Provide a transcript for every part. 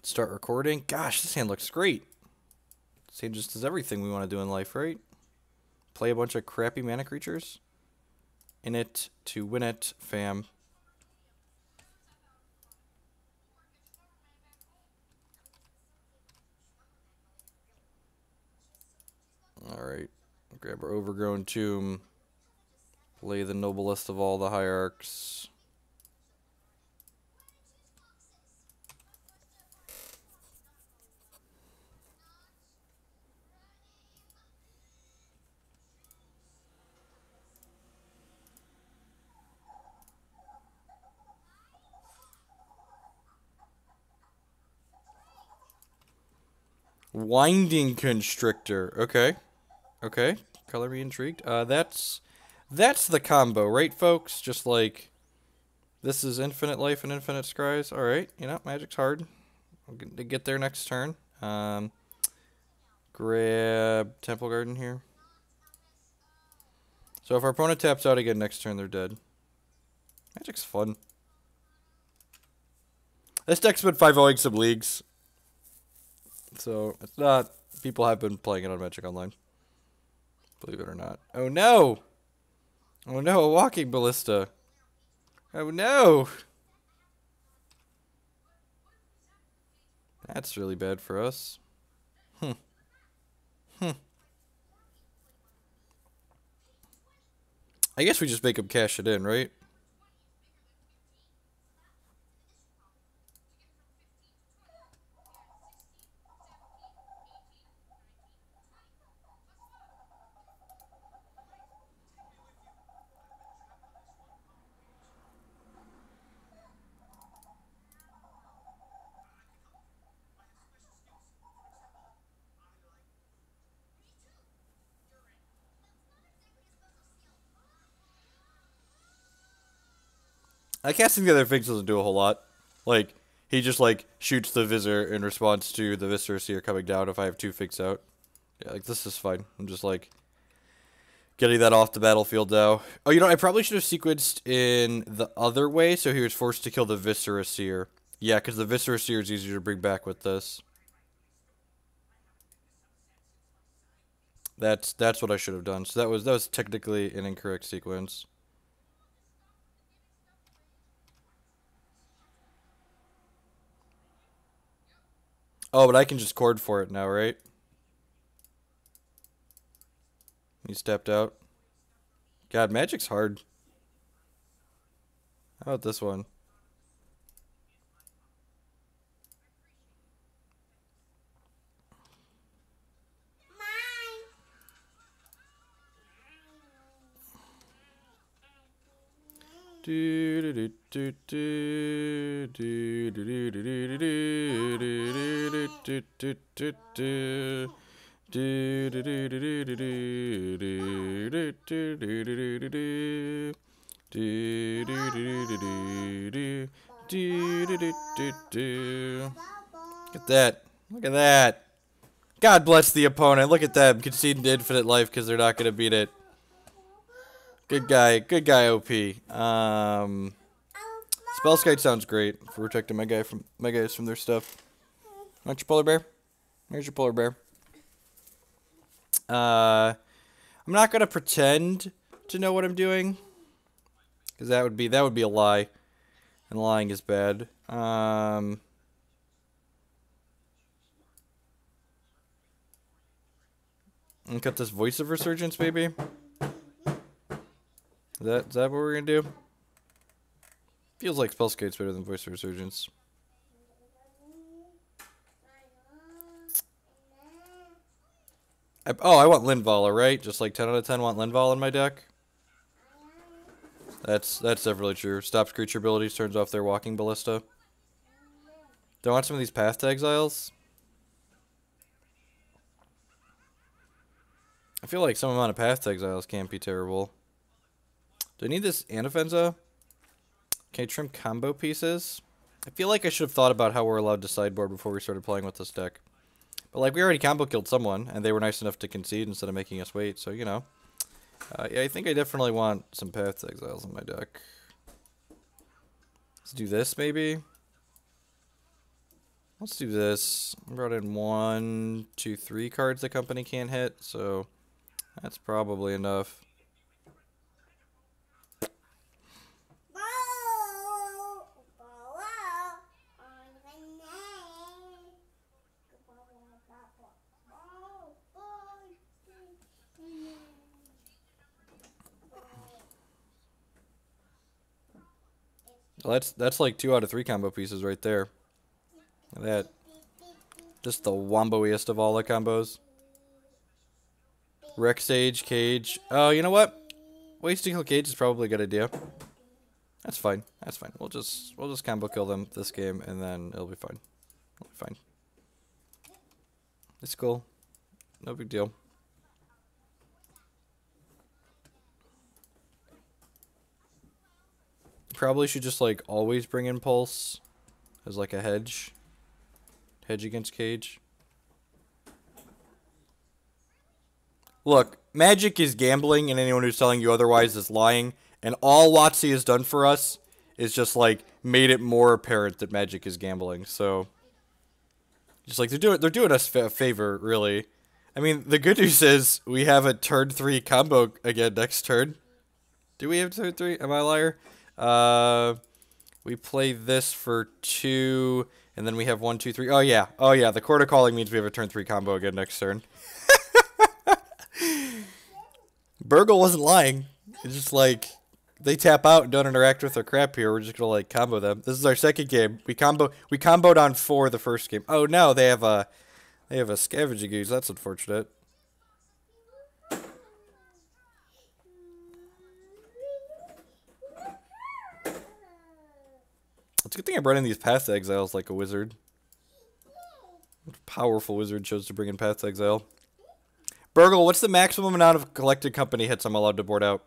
Start recording. Gosh, this hand looks great. This hand just does everything we want to do in life, right? Play a bunch of crappy mana creatures. In it to win it, fam. Alright. Grab our Overgrown Tomb. Play the noblest of all the hierarchs. Winding Constrictor. Okay. Okay. Color me intrigued. That's the combo, right, folks? Just like this is infinite life and infinite scries. Alright, you know, Magic's hard. I'm going to get there next turn. Grab Temple Garden here. So if our opponent taps out again next turn, they're dead. Magic's fun. This deck's been 5-0ing some leagues. So, it's not... People have been playing it on Magic Online. Believe it or not. Oh no! Oh no, a Walking Ballista. Oh no! That's really bad for us. I guess we just make him cash it in, right? Casting the other things doesn't do a whole lot. Like, he just, like, shoots the Visor in response to the Visor Seer coming down if I have 2 Figs out. Yeah, like, this is fine. I'm just, like, getting that off the battlefield now. Oh, you know, I probably should have sequenced in the other way, so he was forced to kill the Viscera Seer. Yeah, because the Viscera Seer is easier to bring back with this. That's what I should have done. So that was technically an incorrect sequence. Oh, but I can just chord for it now, right? He stepped out. God, Magic's hard. How about this one? Do do do do do do do do do do do do do do. Do do do do do do do do do do do do. Do do do do do do do do do do. Look at that! Look at that! God bless the opponent. Look at them conceding infinite life because they're not gonna beat it. Good guy, OP. Spellskite sounds great for protecting my guys from their stuff. Want your polar bear? Here's your polar bear. I'm not gonna pretend to know what I'm doing, because that would be a lie, and lying is bad. And cut this Voice of Resurgence, maybe. Is that what we're gonna do? Feels like Spellskate's better than Voice of Resurgence. I want Linvala, right? Just like 10 out of 10 want Linvala in my deck. That's definitely true. Stops creature abilities, turns off their Walking Ballista. Do I want some of these Path to Exiles? I feel like some amount of Path to Exiles can't be terrible. Do I need this Anafenza? Can I trim combo pieces? I feel like I should have thought about how we're allowed to sideboard before we started playing with this deck. But, like, we already combo killed someone, and they were nice enough to concede instead of making us wait, so, you know. Yeah, I think I definitely want some Path to Exiles in my deck. Let's do this, maybe? Let's do this. I brought in 1, 2, 3 cards the company can't hit, so that's probably enough. Well, that's like 2 out of 3 combo pieces right there. That just the womboiest of all the combos. Wreck Sage, Cage. Oh, you know what? Wasting kill Cage is probably a good idea. That's fine. That's fine. We'll just combo kill them this game and then it'll be fine. It'll be fine. It's cool. No big deal. Probably should just like always bring in Pulse as like a hedge. Hedge against Cage. Look, Magic is gambling, and anyone who's telling you otherwise is lying. And all WotC has done for us is just like made it more apparent that Magic is gambling. So, just like they're doing us a favor, really. I mean, the good news is we have a turn 3 combo again next turn. Do we have turn 3? Am I a liar? We play this for 2, and then we have 1, 2, 3. Oh yeah, the Court of Calling means we have a turn 3 combo again next turn. Burgle wasn't lying. It's just like they tap out and don't interact with their crap here. We're just gonna like combo them. This is our second game. We comboed on 4 the first game. Oh no, they have a Scavenging Ooze. That's unfortunate. It's a good thing I brought in these Path to Exiles like a wizard. Powerful wizard chose to bring in Path to Exile. Burgle, what's the maximum amount of collected company hits I'm allowed to board out?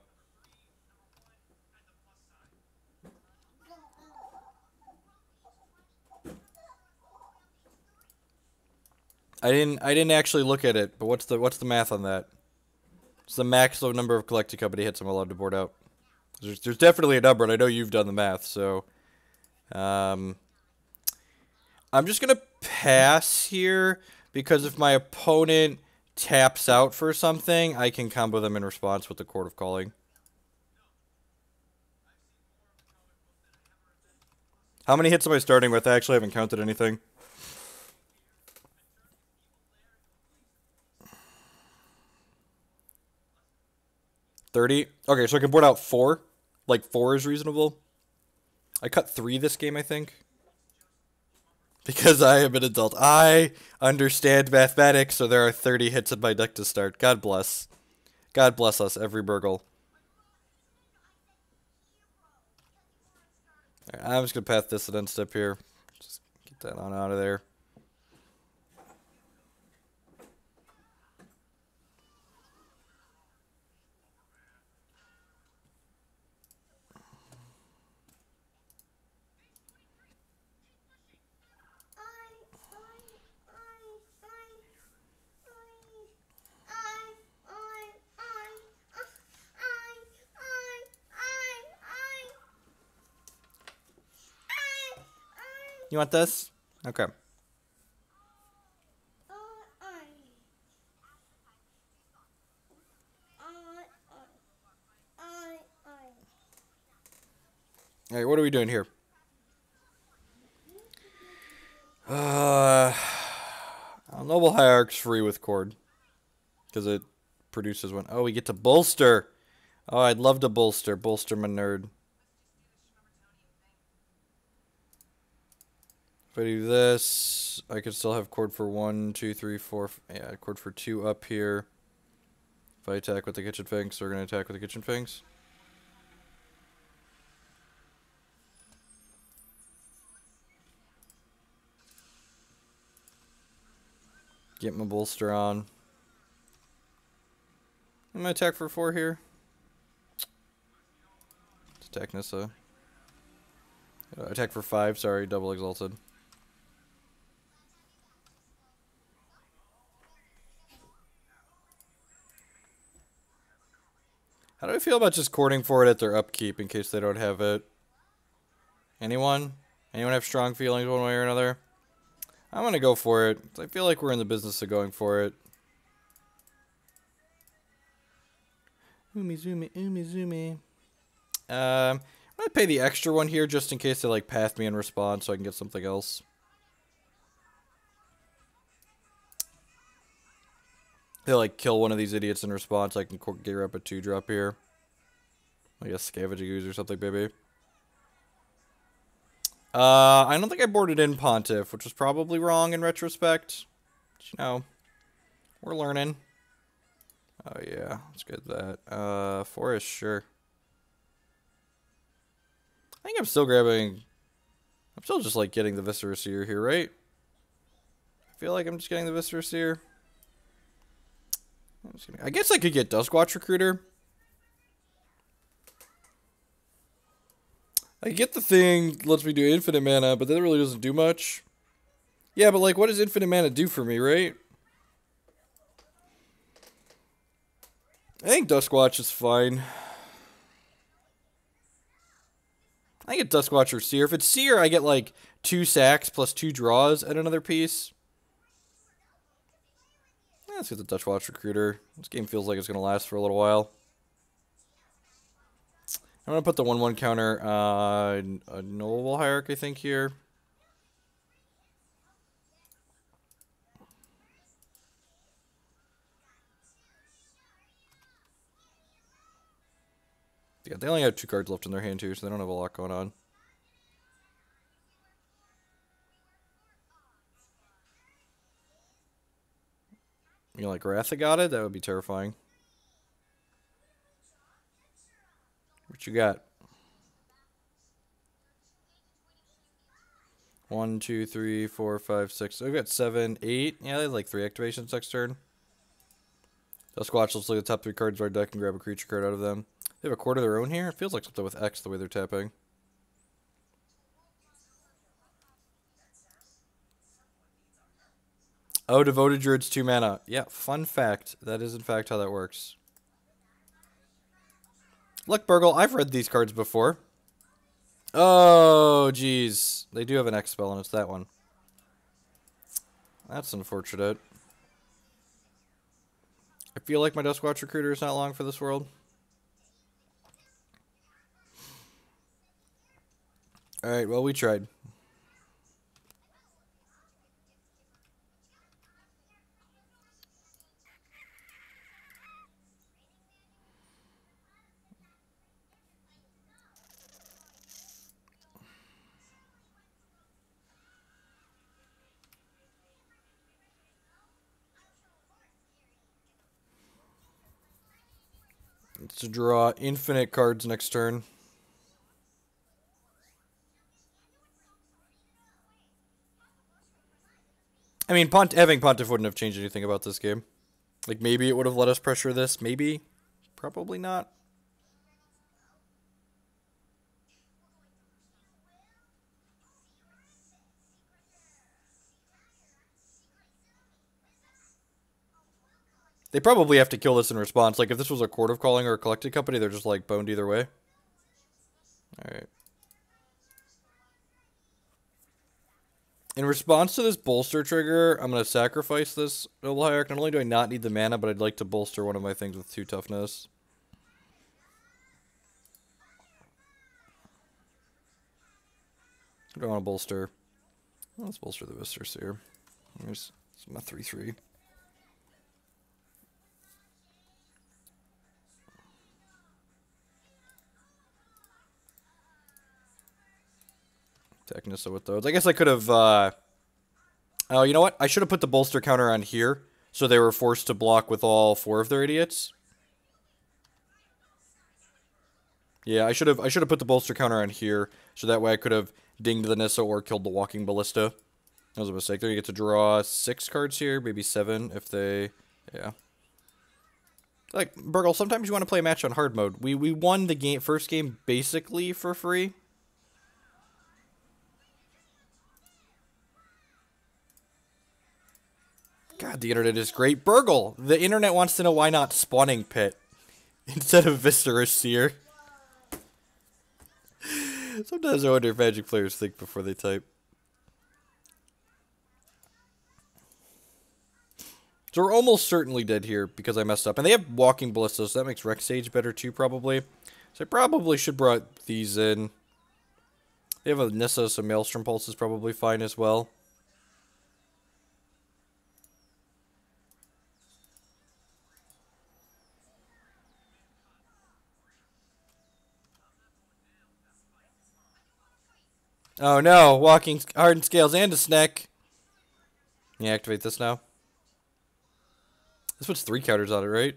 I didn't actually look at it, but what's the math on that? It's the maximum number of collected company hits I'm allowed to board out. There's definitely a number, and I know you've done the math, so I'm just gonna pass here because if my opponent taps out for something, I can combo them in response with the Court of Calling. How many hits am I starting with? I actually haven't counted anything. $30? Okay, so I can board out 4. Like 4 is reasonable. I cut 3 this game, I think. Because I am an adult. I understand mathematics, so there are 30 hits in my deck to start. God bless. God bless us, every Burgle. Right, I'm just going to pass this and then step here. Just get that on out of there. You want this? Okay. Alright, what are we doing here? Noble Hierarch's free with Cord. Because it produces one. Oh, we get to bolster. Oh, I'd love to bolster. Bolster my nerd. If I do this, I could still have Cord for 1, 2, 3, 4. Yeah, Cord for 2 up here. If I attack with the Kitchen Finks, they're going to attack with the Kitchen Finks. Get my bolster on. I'm going to attack for 4 here. Let's attack Nissa. Attack for 5, sorry, double exalted. How do I feel about just courting for it at their upkeep in case they don't have it? Anyone? Anyone have strong feelings one way or another? I'm gonna go for it. I feel like we're in the business of going for it. Umi. I'm gonna pay the extra one here just in case they like path me in response so I can get something else. They like kill one of these idiots in response. I can gear up a 2-drop here. Like a scavenging ooze or something, baby. I don't think I boarded in Pontiff, which was probably wrong in retrospect. But, you know, we're learning. Oh yeah, let's get that. Forest, sure. I think I'm still grabbing. I'm still just like getting the Viscera Seer here, right? I feel like I'm just getting the Viscera Seer. I guess I could get Duskwatch Recruiter. I get the thing lets me do infinite mana, but that really doesn't do much. Yeah, but like, what does infinite mana do for me, right? I think Duskwatch is fine. I get Duskwatch or Seer. If it's Seer, I get like 2 sacks plus 2 draws at another piece. Yeah, let's get the Duskwatch Recruiter. This game feels like it's going to last for a little while. I'm going to put the 1/1 counter a Noble Hierarch, I think, here. Yeah, they only have 2 cards left in their hand, too, so they don't have a lot going on. You know, like Wrath of God it? That would be terrifying. What you got? 1, 2, 3, 4, 5, 6. So we've got 7, 8. Yeah, they have like 3 activations next turn. Duskwatch, let's look at the top 3 cards of our deck and grab a creature card out of them. They have a quarter of their own here? It feels like something with X the way they're tapping. Oh, Devoted Druid's 2 mana. Yeah, fun fact. That is in fact how that works. Look, Burgle, I've read these cards before. Oh, jeez. They do have an X spell, and it's that one. That's unfortunate. I feel like my Duskwatch Recruiter is not long for this world. Alright, well, we tried. Let's draw infinite cards next turn. I mean, having Pontiff wouldn't have changed anything about this game. Like, maybe it would have let us pressure this. Maybe. Probably not. They probably have to kill this in response. Like, if this was a Court of Calling or a Collected Company, they're just, like, boned either way. Alright. In response to this bolster trigger, I'm going to sacrifice this Noble Hierarch. Not only do I not need the mana, but I'd like to bolster one of my things with 2 toughness. I don't want to bolster. Let's bolster the Viscera Seer. There's my 3/3. Technissa with those. I guess I could have, oh, you know what? I should have put the bolster counter on here, so they were forced to block with all 4 of their idiots. Yeah, I should have put the bolster counter on here, so that way I could have dinged the Nissa or killed the Walking Ballista. That was a mistake there. You get to draw 6 cards here, maybe 7 if they, yeah. Like, Burgle, sometimes you want to play a match on hard mode. We won the first game basically for free. God, the internet is great. Burgle, the internet wants to know why not Spawning Pit instead of Viscera Seer. Sometimes I wonder if Magic players think before they type. So we're almost certainly dead here because I messed up. And they have walking ballistas, so that makes Rex Sage better too, probably. So I probably should brought these in. They have a Nissa, so Maelstrom Pulse is probably fine as well. Oh no, walking hardened scales and a snack. Yeah, activate this now. This puts 3 counters on it, right?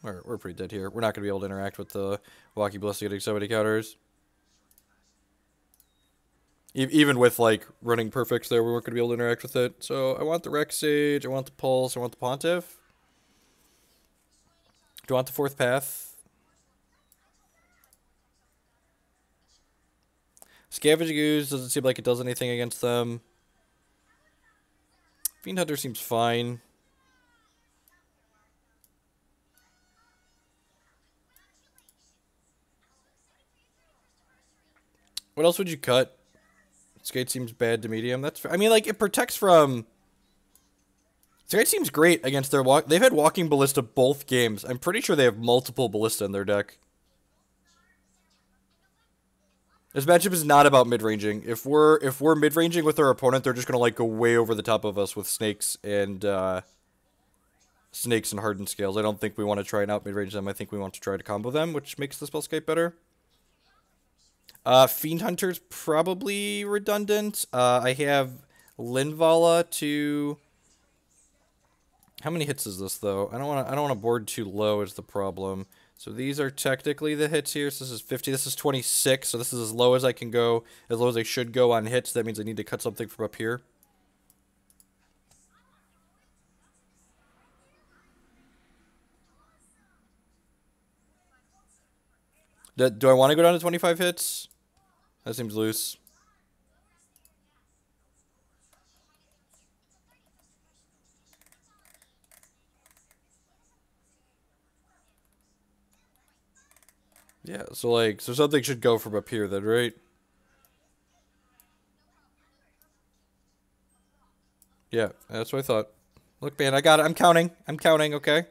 We're pretty dead here. We're not going to be able to interact with the Walkie Ballista getting so many counters. Even with, like, running perfects there, we weren't going to be able to interact with it. So I want the Rex Sage, I want the Pulse, I want the Pontiff. Do I want the 4th Path? Scavenging Ooze doesn't seem like it does anything against them. Fiend Hunter seems fine. What else would you cut? Skate seems bad to medium. I mean, like, it protects from... Skate seems great against their walk. They've had walking ballista both games. I'm pretty sure they have multiple ballista in their deck. This matchup is not about mid-ranging. If we're mid-ranging with our opponent, they're just gonna like go way over the top of us with snakes and hardened scales. I don't think we want to try and out mid-range them. I think we want to try to combo them, which makes the spellscape better. Fiend Hunter's probably redundant. I have Linvala to... How many hits is this though? I don't want to board too low is the problem. So these are technically the hits here. So this is 50. This is 26. So this is as low as I can go, as low as I should go on hits. That means I need to cut something from up here. Do I want to go down to 25 hits? That seems loose. Yeah, so something should go from up here then, right? Yeah, that's what I thought. Look, man, I got it. I'm counting, okay?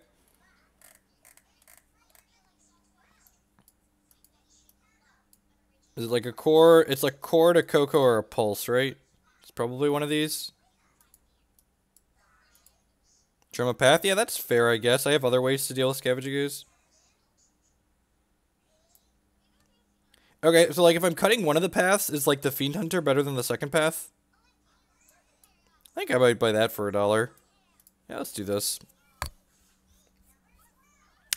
Is it like a core? It's like core to Coco or a pulse, right? It's probably one of these. Trim a path? Yeah, that's fair, I guess. I have other ways to deal with Scavenging Ooze. Okay, so like if I'm cutting one of the paths, is like the Fiend Hunter better than the second path? I think I might buy that for $1. Yeah, let's do this.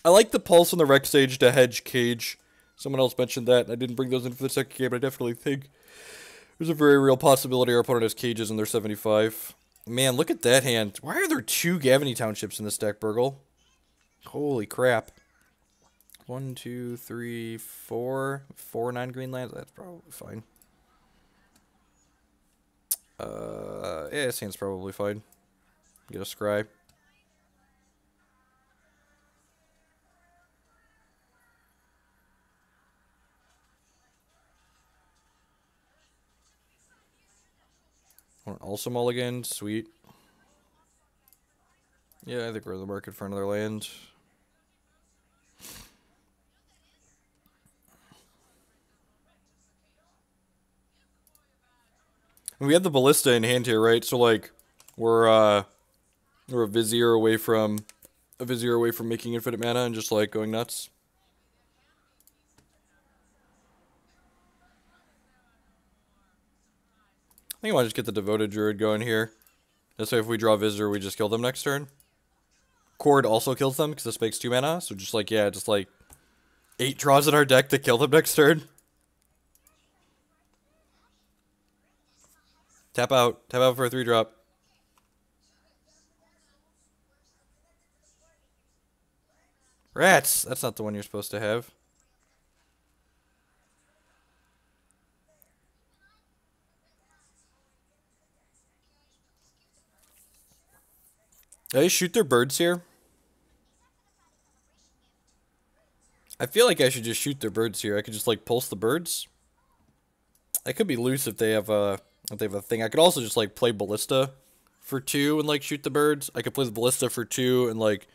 I like the Pulse and the Rex Sage to hedge Cage. Someone else mentioned that. I didn't bring those in for the second game, but I definitely think there's a very real possibility our opponent has Cages and they're 75. Man, look at that hand. Why are there 2 Gavany Townships in this deck, Burgle? Holy crap. 1, 2, 3, 4. 4 9-green lands? That's probably fine. Yeah, this hand's probably fine. Get a Scry. Also mulligan, sweet. Yeah, I think we're in the market for another land. We have the Ballista in hand here, right? So like, we're a Vizier away from making infinite mana and just like going nuts. I think I might just get the Devoted Druid going here. This way if we draw a Visitor, we just kill them next turn. Cord also kills them because this makes 2 mana. So just like, yeah, just like 8 draws in our deck to kill them next turn. Tap out for a 3-drop. Rats! That's not the one you're supposed to have. Did I shoot their birds here? I feel like I should just shoot their birds here. I could just like pulse the birds. That could be loose if they have If they have a thing, I could also just like play ballista for 2 and like shoot the birds. I could play the ballista for 2 and like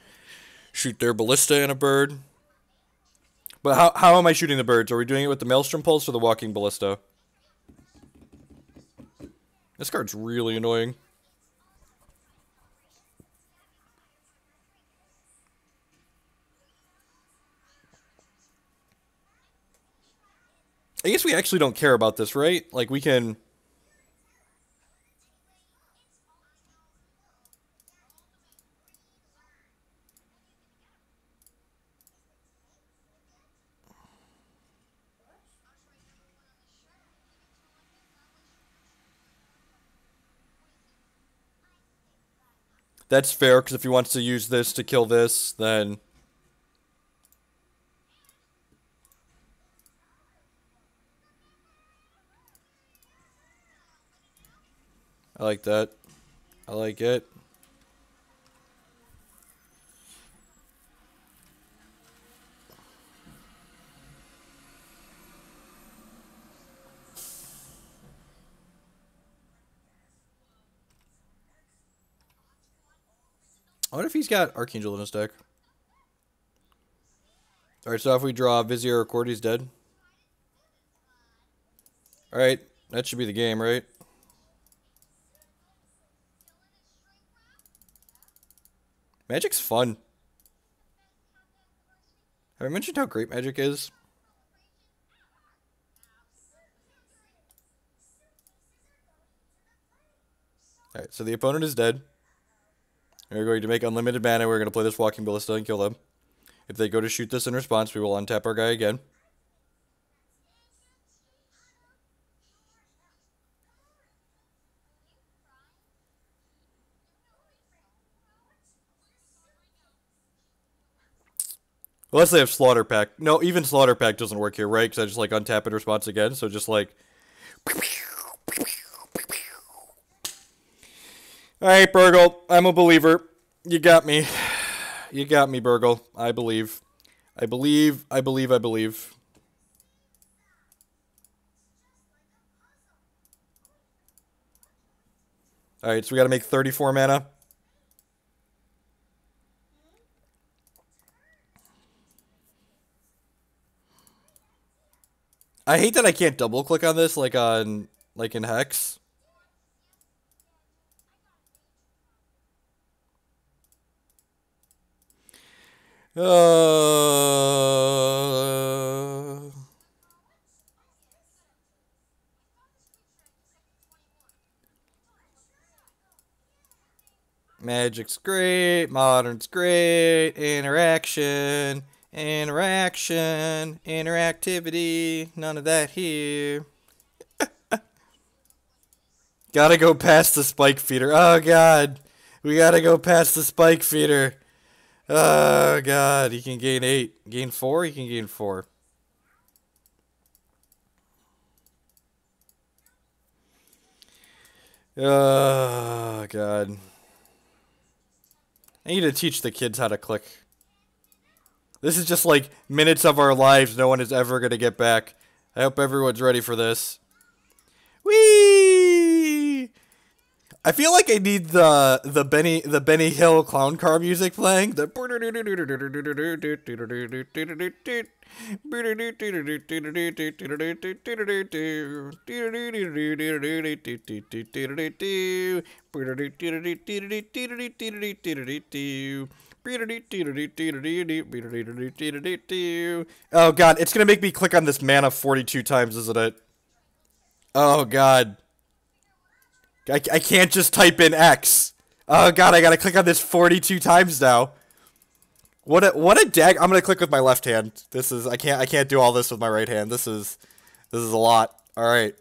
shoot their ballista and a bird. But how am I shooting the birds? Are we doing it with the maelstrom pulse or the walking ballista? This card's really annoying. I guess we actually don't care about this, right? Like, we can... That's fair, because if he wants to use this to kill this, then... I like that. I like it. I wonder if he's got Archangel in his deck. Alright, so if we draw Vizier or Court, he's dead. Alright, that should be the game, right? Magic's fun. Have I mentioned how great Magic is? Alright, so the opponent is dead. We're going to make unlimited mana. We're going to play this Walking Ballista and kill them. If they go to shoot this in response, we will untap our guy again. Unless they have Slaughter Pact. No, even Slaughter Pact doesn't work here, right? Because I just like untap in response again. So just like... Alright, Burgle. I'm a believer. You got me. You got me, Burgle. I believe. I believe. I believe. I believe. Alright, so we gotta make 34 mana. I hate that I can't double click on this like in Hex. Magic's great, Modern's great, interaction, interactivity, none of that here. Gotta go past the spike feeder. Oh god, we gotta go past the spike feeder. Oh god, he can gain 8. Gain 4? He can gain 4. Oh god. I need to teach the kids how to click. This is just like minutes of our lives no one is ever going to get back. I hope everyone's ready for this. Whee! I feel like I need the Benny Hill clown car music playing. The oh god, it's gonna make me click on this mana 42 times, isn't it? Oh god. I can't just type in X. Oh god, I gotta click on this 42 times now. What a dag. I'm gonna click with my left hand. This is I can't do all this with my right hand. This is a lot. Alright.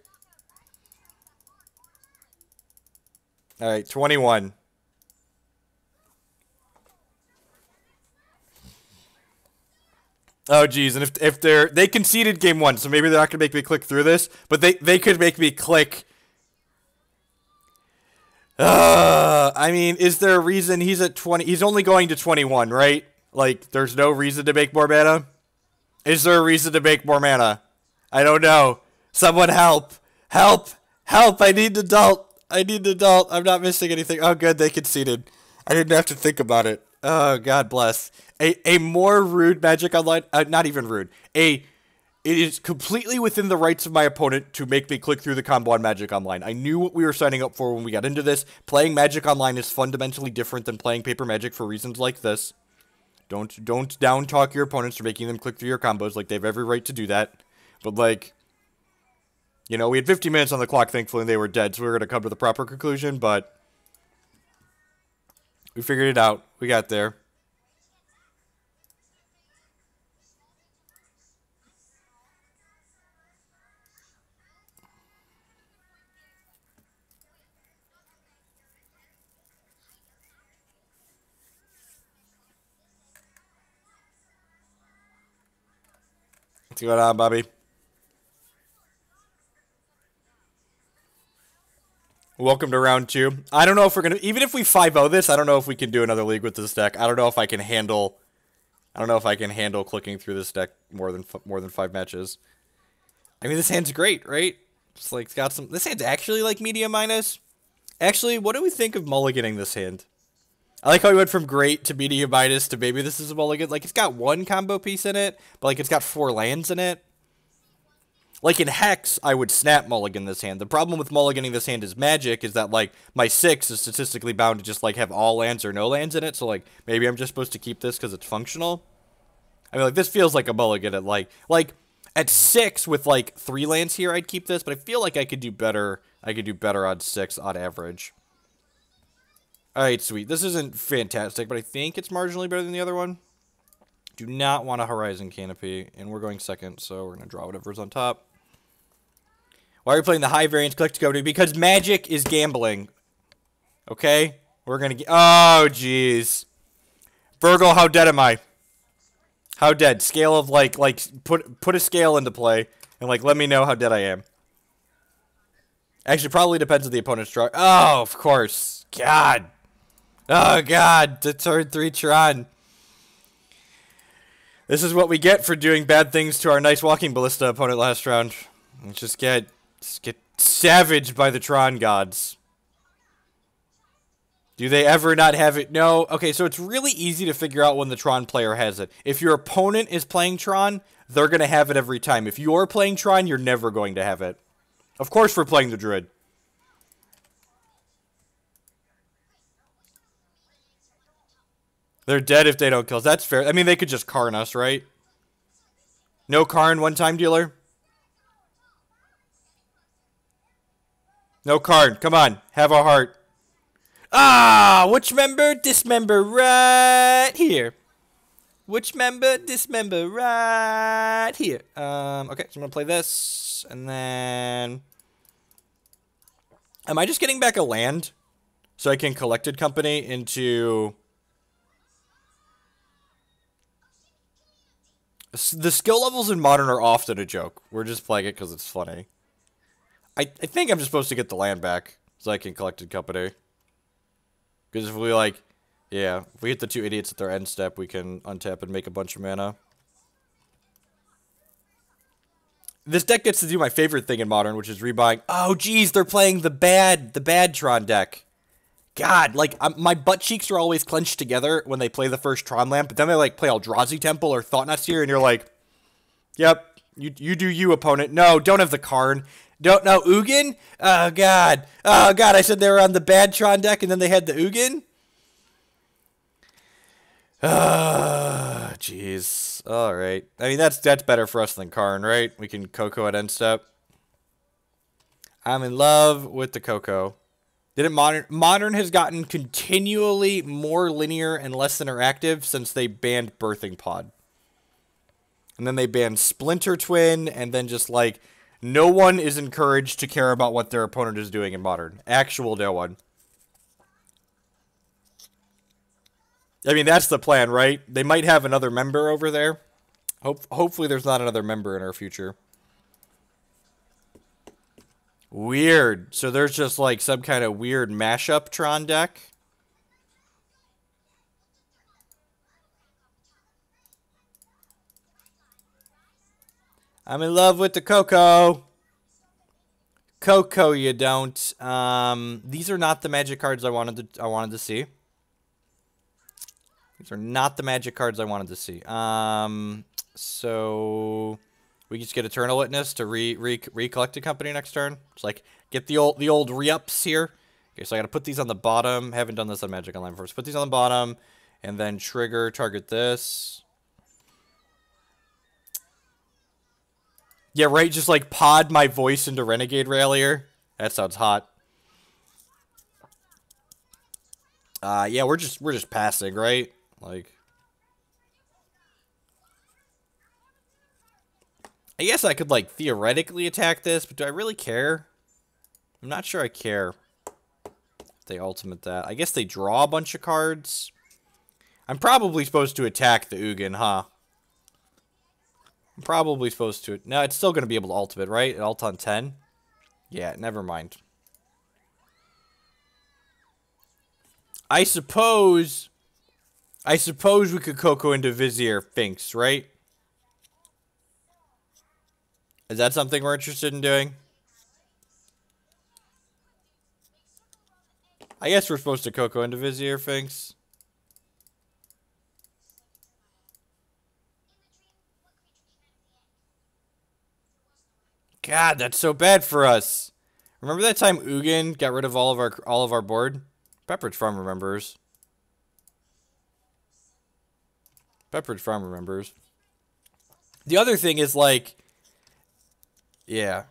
Alright, 21. Oh geez, and if they conceded game 1, so maybe they're not gonna make me click through this, but they could make me click. I mean, is there a reason he's at 20? He's only going to 21, right? Like, there's no reason to make more mana? Is there a reason to make more mana? I don't know. Someone help. Help. Help! I need an adult. I need an adult. I'm not missing anything. Oh, good. They conceded. I didn't have to think about it. Oh, God bless. A more rude Magic Online. Not even rude. It is completely within the rights of my opponent to make me click through the combo on Magic Online. I knew what we were signing up for when we got into this. Playing Magic Online is fundamentally different than playing Paper Magic for reasons like this. Don't down talk your opponents for making them click through your combos. Like, they have every right to do that. But, like, you know, we had 50 minutes on the clock, thankfully, and they were dead, so we were going to come to the proper conclusion, but we figured it out. We got there. What's going on, Bobby? Welcome to round 2. I don't know if we're going to... Even if we 5-0 this, I don't know if we can do another league with this deck. I don't know if I can handle... I don't know if I can handle clicking through this deck more than 5 matches. I mean, this hand's great, right? It's like, it's got some... This hand's actually, like, medium minus. Actually, what do we think of mulliganing this hand? I like how we went from great to medium minus to maybe this is a mulligan. Like, it's got 1 combo piece in it, but, like, it's got 4 lands in it. Like, in Hex, I would snap mulligan this hand. The problem with mulliganing this hand is Magic is that, like, my 6 is statistically bound to just, like, have all lands or no lands in it. So, like, maybe I'm just supposed to keep this because it's functional. I mean, like, this feels like a mulligan at, like, at 6 with, like, 3 lands here, I'd keep this. But I feel like I could do better. I could do better on 6 on average. Alright, sweet. This isn't fantastic, but I think it's marginally better than the other one. Do not want a Horizon Canopy, and we're going second, so we're going to draw whatever's on top. Why are you playing the high variance collect company? Because Magic is gambling. Okay? We're going to get... Oh, jeez. Virgil, how dead am I? How dead? Scale of, like put a scale into play, and, like, let me know how dead I am. Actually, probably depends on the opponent's draw. Oh, of course. God. Oh, God. The turn 3 Tron. This is what we get for doing bad things to our nice Walking Ballista opponent last round. Just get savaged by the Tron gods. Do they ever not have it? No. Okay, so it's really easy to figure out when the Tron player has it. If your opponent is playing Tron, they're going to have it every time. If you're playing Tron, you're never going to have it. Of course we're playing the Druid. They're dead if they don't kill us. That's fair. I mean, they could just Karn us, right? No Karn, one-time dealer? No Karn. Come on. Have a heart. Ah! Which member? Dismember right here. Which member? Dismember right here. Okay, so I'm going to play this. And then... Am I just getting back a land? So I can Collected Company into... The skill levels in Modern are often a joke. We're just playing it because it's funny. I think I'm just supposed to get the land back so I can Collected Company. Because if we, like... Yeah, if we hit the 2 idiots at their end step, we can untap and make a bunch of mana. This deck gets to do my favorite thing in Modern, which is rebuying. Oh, geez, they're playing the bad Tron deck. God, like, my butt cheeks are always clenched together when they play the first Tron Lamp, but then they, like, play Eldrazi Temple or Thought-Knot Seer, and you're like, yep, you do you, opponent. No, don't have the Karn. Don't know Ugin? Oh, God. Oh, God, I said they were on the bad Tron deck, and then they had the Ugin? Ah, jeez. All right. I mean, that's better for us than Karn, right? We can Coco at end step. I'm in love with the Coco. Didn't Modern has gotten continually more linear and less interactive since they banned Birthing Pod. And then they banned Splinter Twin, and then just, like, no one is encouraged to care about what their opponent is doing in Modern. Actual no one. I mean, that's the plan, right? They might have another member over there. Hopefully there's not another member in our future. Weird. So there's just, like, some kind of weird mashup Tron deck. I'm in love with the Coco. Coco, you don't. These are not the magic cards I wanted to see. These are not the magic cards I wanted to see. So we just get Eternal Witness to recollect a company next turn. It's like get the old re-ups here. Okay, so I gotta put these on the bottom. Haven't done this on Magic Online first. Put these on the bottom, and then trigger target this. Yeah, right. Just like pod my voice into Renegade Railier. That sounds hot. Yeah, we're just passing, right? Like, I guess I could like theoretically attack this, but do I really care? I'm not sure I care. If they ultimate that, I guess they draw a bunch of cards. I'm probably supposed to attack the Ugin, huh? I'm probably supposed to. No, it's still going to be able to ultimate, right? It ult on 10? Yeah, never mind. I suppose we could Coco into Vizier Finks, right? Is that something we're interested in doing? I guess we're supposed to Coco into Vizier Finks. God, that's so bad for us. Remember that time Ugin got rid of all of our board? Pepperidge Farm remembers. Pepperidge Farm remembers. The other thing is like, yeah.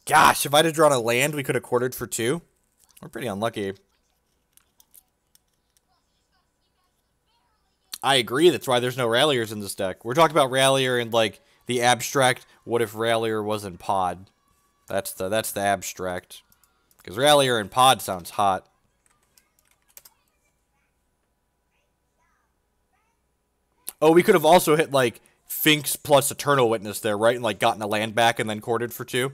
Gosh, if I'd have drawn a land, we could have quartered for 2. We're pretty unlucky. I agree. That's why there's no Railiers in this deck. We're talking about Railier and like the abstract. What if Railier wasn't Pod? That's the abstract. Because Railier and Pod sounds hot. Oh, we could have also hit like Finks plus Eternal Witness there, right? And like gotten a land back and then quartered for 2.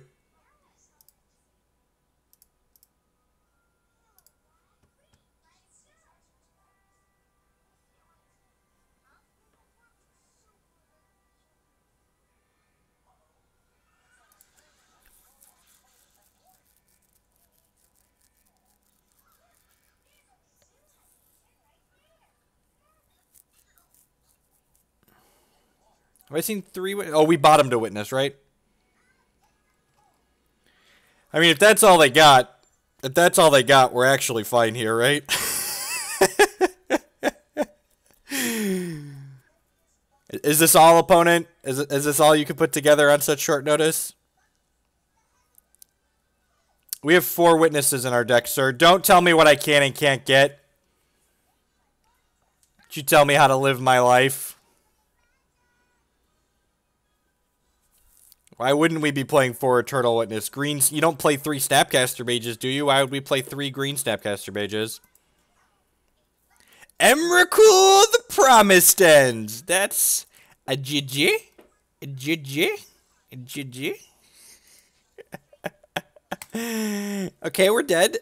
Have I seen 3? Oh, we bottomed a Witness, right? I mean, if that's all they got, we're actually fine here, right? Is this all, opponent? Is this all you can put together on such short notice? We have 4 Witnesses in our deck, sir. Don't tell me what I can and can't get. Don't you tell me how to live my life. Why wouldn't we be playing 4 Eternal Witness? Greens, you don't play 3 Snapcaster Mages, do you? Why would we play 3 green Snapcaster Mages? Emrakul the Promised End. That's a GG. A GG. A GG. Okay, we're dead.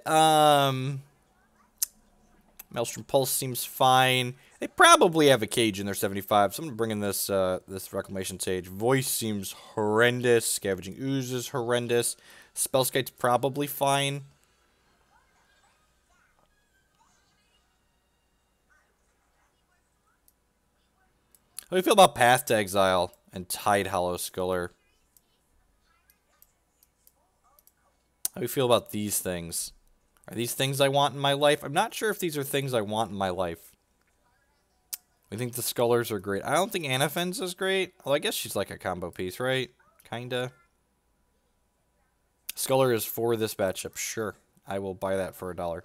Maelstrom Pulse seems fine. They probably have a cage in their 75, so I'm bringing this this Reclamation Sage. Voice seems horrendous. Scavenging Ooze is horrendous. Spellskite's probably fine. How do you feel about Path to Exile and Tide Hollow Sculler? How do you feel about these things? Are these things I want in my life? I'm not sure if these are things I want in my life. I think the Scullers are great. I don't think Anafen's is great. Well, I guess she's like a combo piece, right? Kinda. Sculler is for this matchup. Sure. I will buy that for $1.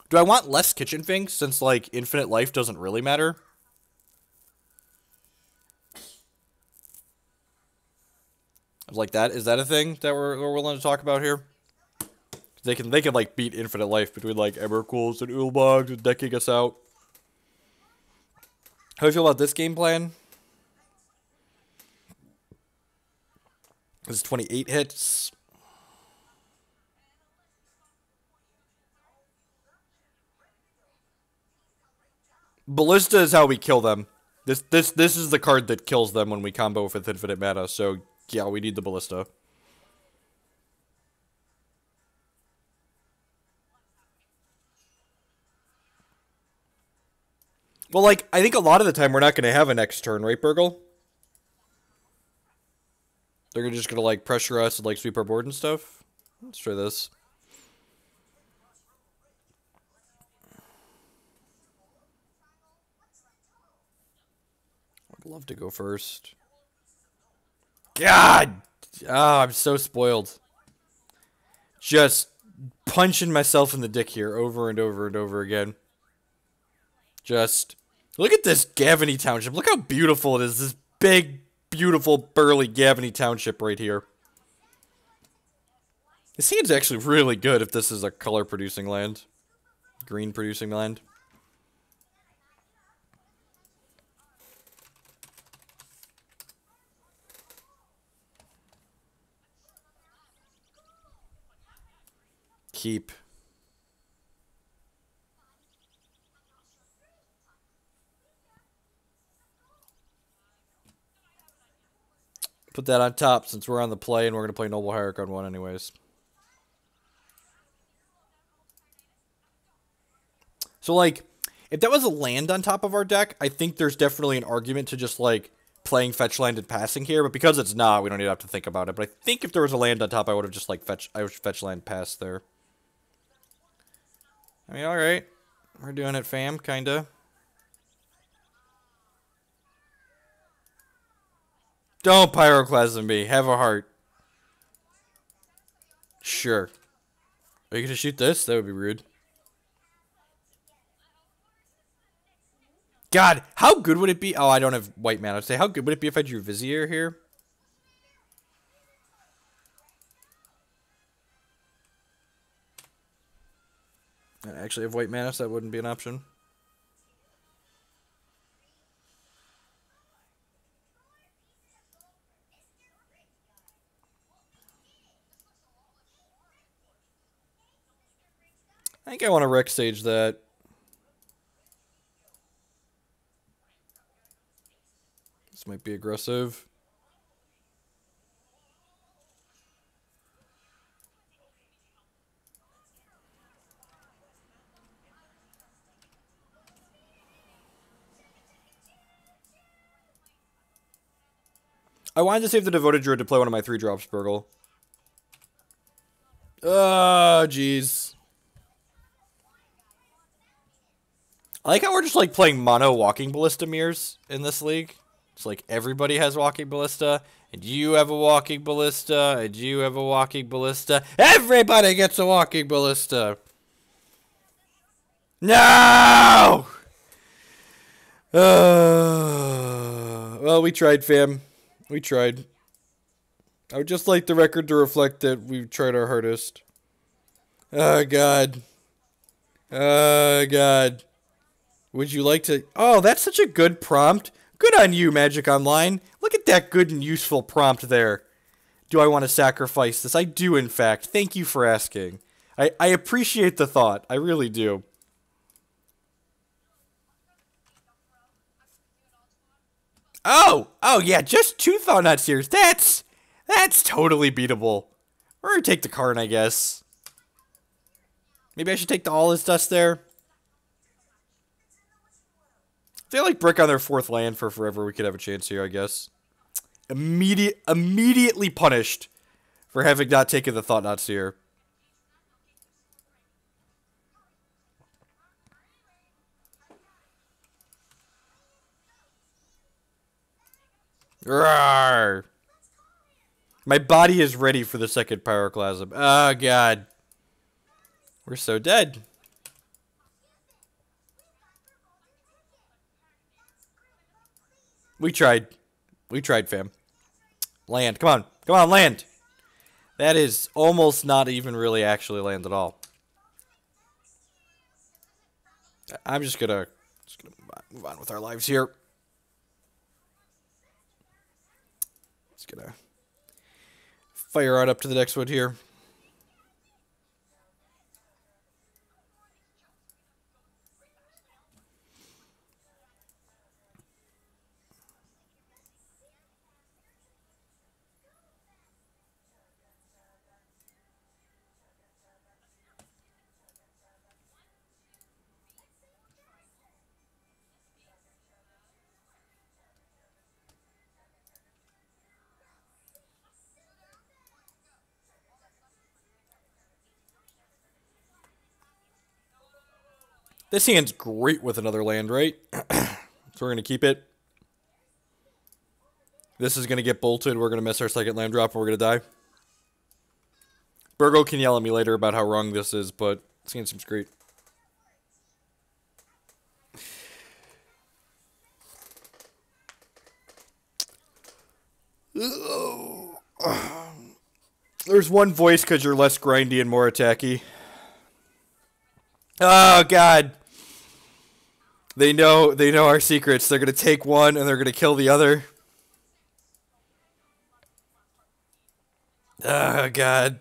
Do I want less Kitchen Finks since, like, Infinite Life doesn't really matter? Like that? Is that a thing that we're willing to talk about here? They can like beat Infinite Life between like Emrakuls and Ulbogs and decking us out. How do you feel about this game plan? This is 28 hits. Ballista is how we kill them. This is the card that kills them when we combo with infinite mana, so yeah, we need the Ballista. Well, like, I think a lot of the time we're not going to have a next turn, right, Burgle? They're just going to, like, pressure us and, like, sweep our board and stuff. Let's try this. I'd love to go first. God! Ah, I'm so spoiled. Just punching myself in the dick here over and over and over again. Just look at this Gavany Township. Look how beautiful it is. This big, beautiful, burly Gavany Township right here. This hand's actually really good if this is a color-producing land. Green-producing land. Keep. Put that on top since we're on the play and we're going to play Noble Hierarch on one anyways. So, like, if that was a land on top of our deck, I think there's definitely an argument to just, like, playing fetch land and passing here. But because it's not, we don't even have to think about it. But I think if there was a land on top, I would have just, like, fetch land pass there. I mean, alright. We're doing it, fam, kinda. Don't pyroclasm me. Have a heart. Sure. Are you gonna shoot this? That would be rude. God, how good would it be? Oh, I don't have white mana. Say, how good would it be if I drew Vizier here? I actually have white mana, so that wouldn't be an option. I think I want to Rec Sage that. This might be aggressive. I wanted to save the Devoted Druid to play one of my 3-drops, Burgle. Oh, jeez. I like how we're just, like, playing mono Walking Ballista mirrors in this league. It's like everybody has Walking Ballista, and you have a Walking Ballista, and you have a Walking Ballista. Everybody gets a Walking Ballista! No! Well, we tried, fam. We tried. I would just like the record to reflect that we've tried our hardest. Oh, God. Oh, God. Would you like to... Oh, that's such a good prompt. Good on you, Magic Online. Look at that good and useful prompt there. Do I want to sacrifice this? I do, in fact. Thank you for asking. I appreciate the thought. I really do. Oh! Oh, yeah, just 2 Thought-Knot Seers. That's totally beatable. We're gonna take the Karn, I guess. Maybe I should take the All Is Dust there. If they like brick on their 4th land for forever, we could have a chance here, I guess. Immediately punished for having not taken the Thought-Knot Seer. Rawr. My body is ready for the second Pyroclasm. Oh, God. We're so dead. We tried. We tried, fam. Land. Come on. Come on, land. That is almost not even really actually land at all. I'm just gonna move on with our lives here. Just gonna fire on up to the next one here. This hand's great with another land, right? So we're going to keep it. This is going to get bolted. We're going to miss our second land drop, and we're going to die. Burgo can yell at me later about how wrong this is, but this hand seems great. There's one voice because you're less grindy and more attacky. Oh, God. They know our secrets. They're going to take one and they're going to kill the other. Oh, God.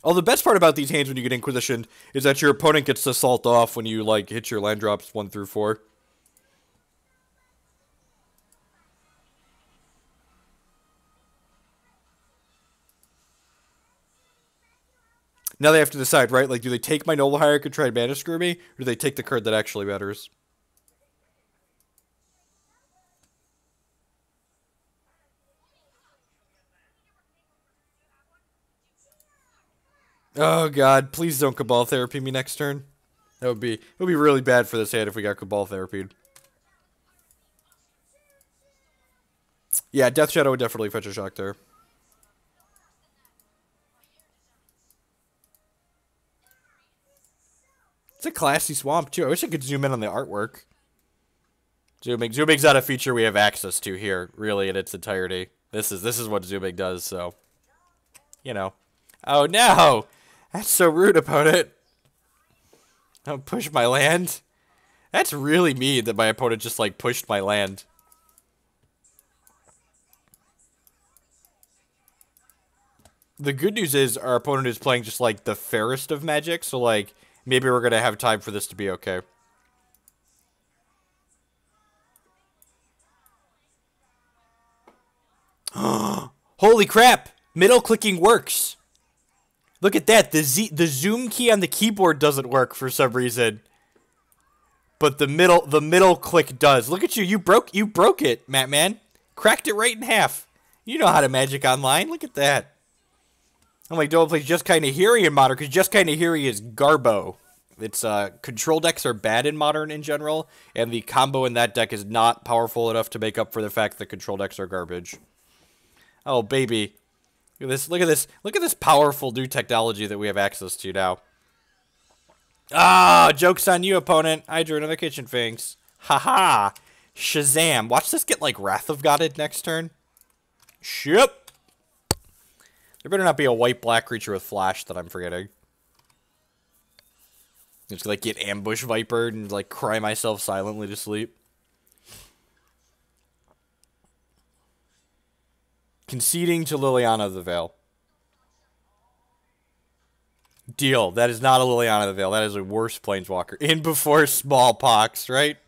Oh, the best part about these hands when you get Inquisition is that your opponent gets to salt off when you, like, hit your land drops 1 through 4. Now they have to decide, right? Like, do they take my Noble Hierarch and try and mana screw me? Or do they take the card that actually matters? Oh, God. Please don't Cabal Therapy me next turn. It would be really bad for this hand if we got Cabal Therapied. Yeah, Death Shadow would definitely fetch a shock there. It's a classy swamp, too. I wish I could zoom in on the artwork. Zooming's not a feature we have access to here, really, in its entirety. This is what zooming does, so... You know. Oh, no! That's so rude, opponent. Don't push my land. That's really mean that my opponent just, like, pushed my land. The good news is our opponent is playing just, like, the fairest of Magic, so, like, maybe we're gonna have time for this to be okay. Holy crap! Middle clicking works! Look at that, the zoom key on the keyboard doesn't work for some reason. But the middle click does. Look at you, you broke it, Mattman. Cracked it right in half. You know how to Magic Online, look at that. I'm like, don't play Just Kinda Hairy in Modern, because Just Kinda Hairy is Garbo. Its control decks are bad in Modern in general, and the combo in that deck is not powerful enough to make up for the fact that control decks are garbage. Oh, baby. Look at this powerful new technology that we have access to now. Ah, joke's on you, opponent. I drew another Kitchen Finks. Haha. Shazam. Watch this get, like, Wrath of Godded next turn. Ship. There better not be a white-black creature with flash that I'm forgetting. Just, like, get ambush vipered and, like, cry myself silently to sleep. Conceding to Liliana of the Veil. Deal. That is not a Liliana of the Veil. That is a worse Planeswalker. In before smallpox, right?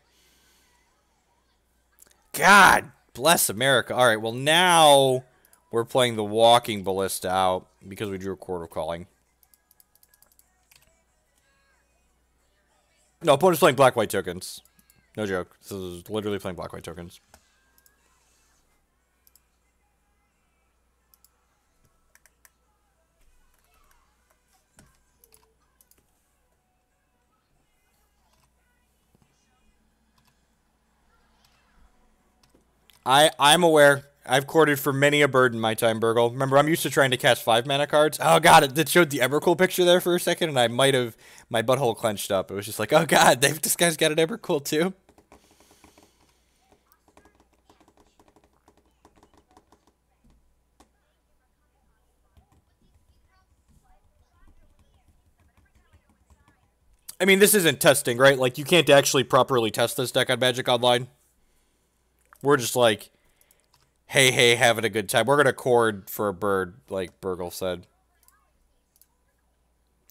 God bless America. Alright, well now we're playing the Walking Ballista out because we drew a Court of Calling. No, opponent's playing black-white tokens. No joke. This is literally playing black-white tokens. I'm aware. I've courted for many a bird in my time, Burgle. Remember, I'm used to trying to cast 5 mana cards. Oh, God, it showed the Evercool picture there for a second, and I might have... My butthole clenched up. It was just like, oh, God, this guy's got an Evercool, too. I mean, this isn't testing, right? Like, you can't actually properly test this deck on Magic Online. We're just like, hey, having a good time. We're going to chord for a bird, like Burgle said.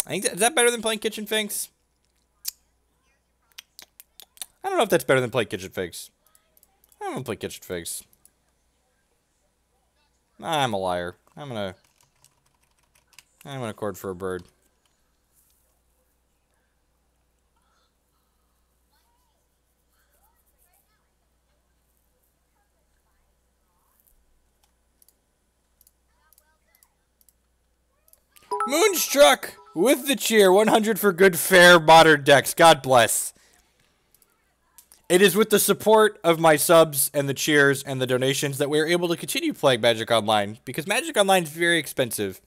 I think is that better than playing Kitchen Finks? I don't know if that's better than playing Kitchen Finks. I don't want to play Kitchen Finks. I'm a liar. I'm gonna chord for a bird. Moonstruck! With the cheer, 100 for good, fair, modern decks. God bless. It is with the support of my subs and the cheers and the donations that we are able to continue playing Magic Online, because Magic Online is very expensive.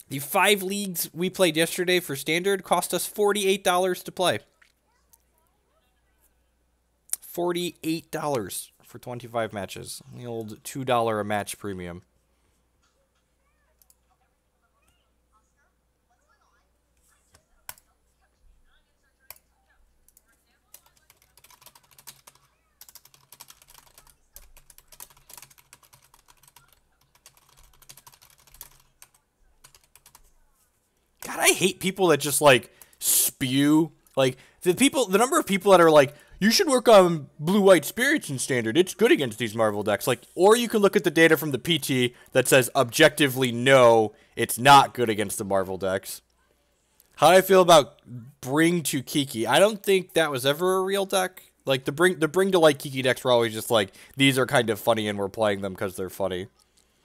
The 5 leagues we played yesterday for Standard cost us $48 to play. $48 for 25 matches. The old $2 a match premium. God, I hate people that just, like, spew. Like, the number of people that are like, you should work on blue-white spirits in Standard. It's good against these Marvel decks. Like, or you can look at the data from the PT that says objectively, no, it's not good against the Marvel decks. How do I feel about Bring to Kiki? I don't think that was ever a real deck. Like, the Bring to Light Kiki decks were always just like, these are kind of funny and we're playing them because they're funny.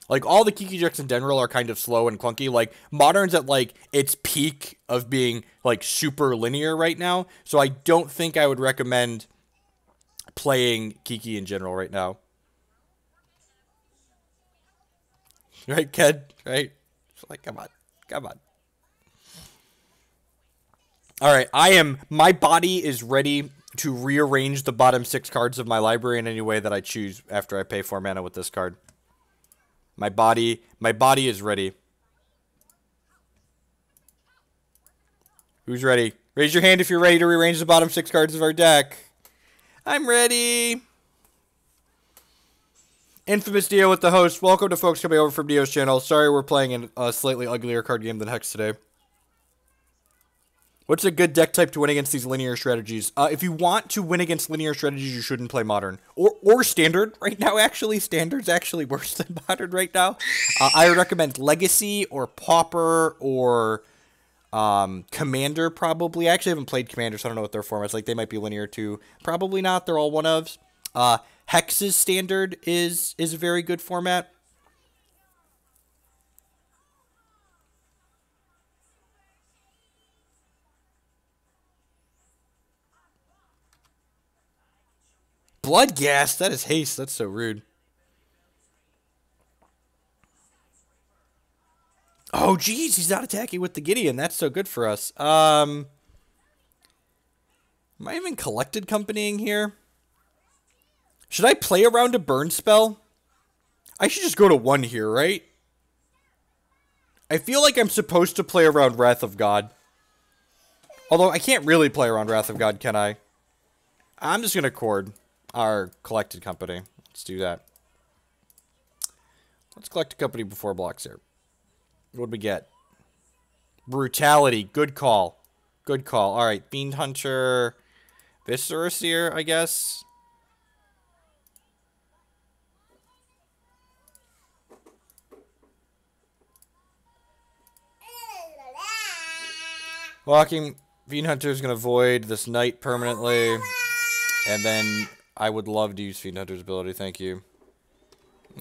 Like, all the Kiki decks in general are kind of slow and clunky. Like, Modern's at, like, its peak of being, like, super linear right now. So I don't think I would recommend playing Kiki in general right now. Right, Ken? Right? It's like, come on. Come on. Alright, my body is ready to rearrange the bottom 6 cards of my library in any way that I choose after I pay 4 mana with this card. My body is ready. Who's ready? Raise your hand if you're ready to rearrange the bottom 6 cards of our deck. I'm ready. Infamous Dio with the host. Welcome to folks coming over from Dio's channel. Sorry we're playing in a slightly uglier card game than Hex today. What's a good deck type to win against these linear strategies? If you want to win against linear strategies, you shouldn't play Modern. Or Standard right now, actually. Standard's actually worse than Modern right now. I would recommend Legacy or Pauper or Commander, probably. I actually haven't played Commander, so I don't know what their formats like. They might be linear, too. Probably not. They're all one-ofs. Hex's Standard is a very good format. Bloodghast? That is haste. That's so rude. Oh, geez. He's not attacking with the Gideon. That's so good for us. Am I even collected companying here? Should I play around a burn spell? I should just go to 1 here, right? I feel like I'm supposed to play around Wrath of God. Although, I can't really play around Wrath of God, can I? I'm just going to Chord our collected company. Let's do that. Let's collect a company before blocks here. What do we get? Brutality. Good call. Good call. Alright, Fiend Hunter. Viscerous here, I guess. Walking Fiend Hunter is going to void this knight permanently. And then I would love to use Fiend Hunter's ability, thank you.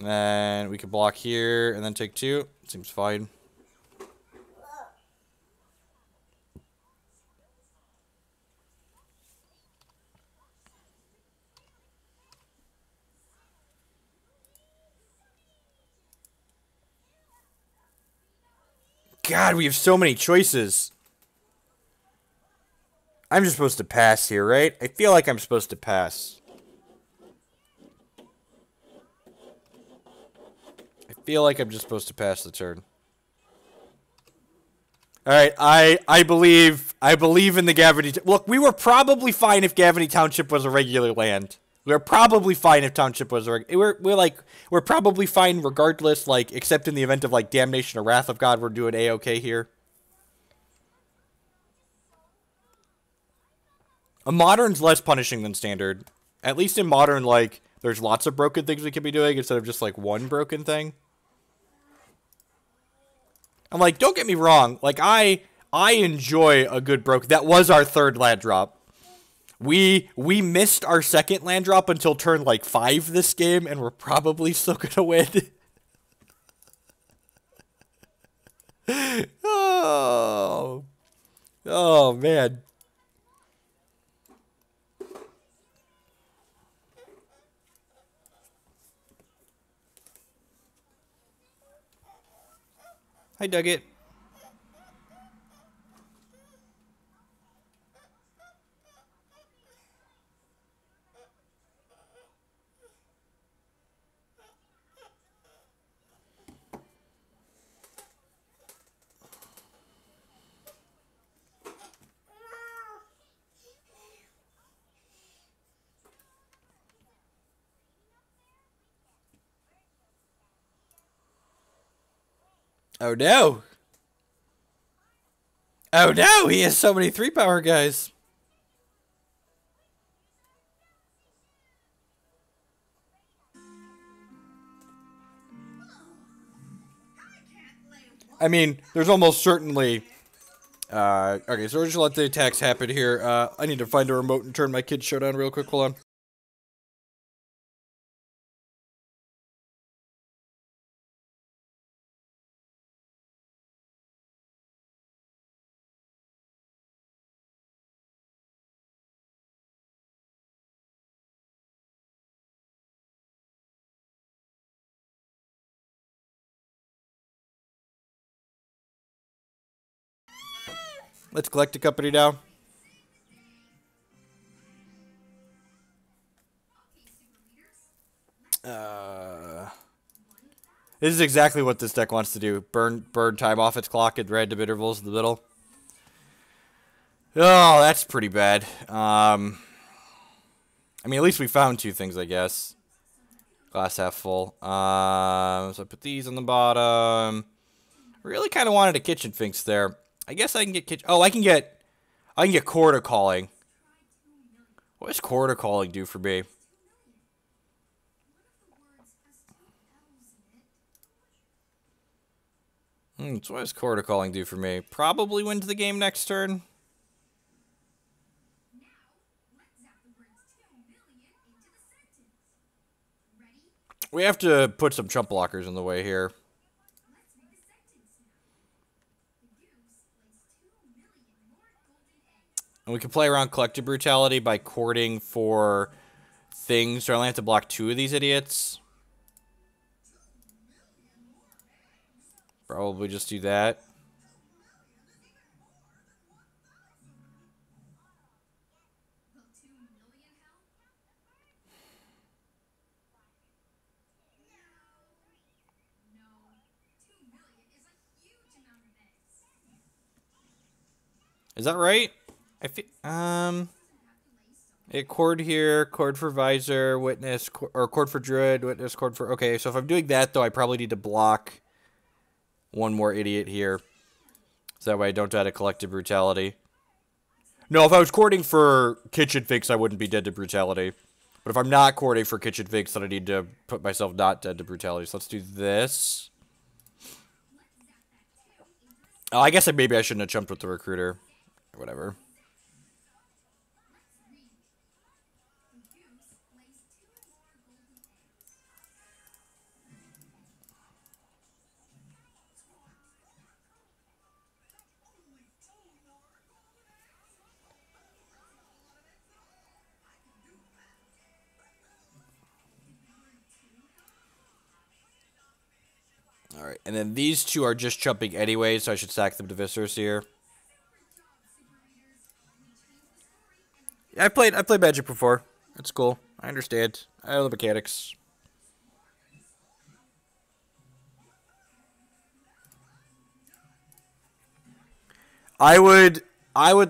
And we can block here and then take 2. Seems fine. God, we have so many choices. I'm just supposed to pass here, right? I feel like I'm supposed to pass. I feel like I'm just supposed to pass the turn. Alright, I believe in the Gavany. Look, we were probably fine if Gavany Township was a regular land. We were probably fine if Township was a we're probably fine regardless, like, except in the event of, like, Damnation or Wrath of God, we're doing A-okay here. A Modern's less punishing than Standard. At least in Modern, like, there's lots of broken things we could be doing instead of just, like, one broken thing. I'm like, don't get me wrong. Like, I enjoy a good broke. That was our 3rd land drop. We missed our 2nd land drop until turn, like, 5 this game, and we're probably still gonna win. Oh. Oh, man. I dug it. Oh no! Oh no! He has so many 3-power guys. I mean, there's almost certainly... okay, so we're just let the attacks happen here. I need to find a remote and turn my kid's show down real quick. Hold on. Let's collect a company now. This is exactly what this deck wants to do. Burn time off its clock at random intervals in the middle. Oh, that's pretty bad. I mean, at least we found 2 things, I guess. Glass half full. So I put these on the bottom. Really kind of wanted a kitchen finks there. I guess I can get kitchen. Oh, I can get quarter calling. What does quarter calling do for me? So what does quarter calling do for me? Probably wins the game next turn. We have to put some chump blockers in the way here. And we can play around collective brutality by courting for things, so I only have to block 2 of these idiots. Probably just do that. Is that right? I feel, a chord here, chord for visor, witness, or chord for druid, witness, chord for... Okay, so if I'm doing that, though, I probably need to block 1 more idiot here. So that way I don't die to collective brutality. No, if I was courting for kitchen finks, I wouldn't be dead to brutality. But if I'm not courting for kitchen finks, then I need to put myself not dead to brutality. So let's do this. Oh, I guess maybe I shouldn't have jumped with the recruiter. Or whatever. Alright, and then these 2 are just jumping anyway, so I should sack them to Viscers here. Yeah, I played Magic before. That's cool. I understand. I know the mechanics. I would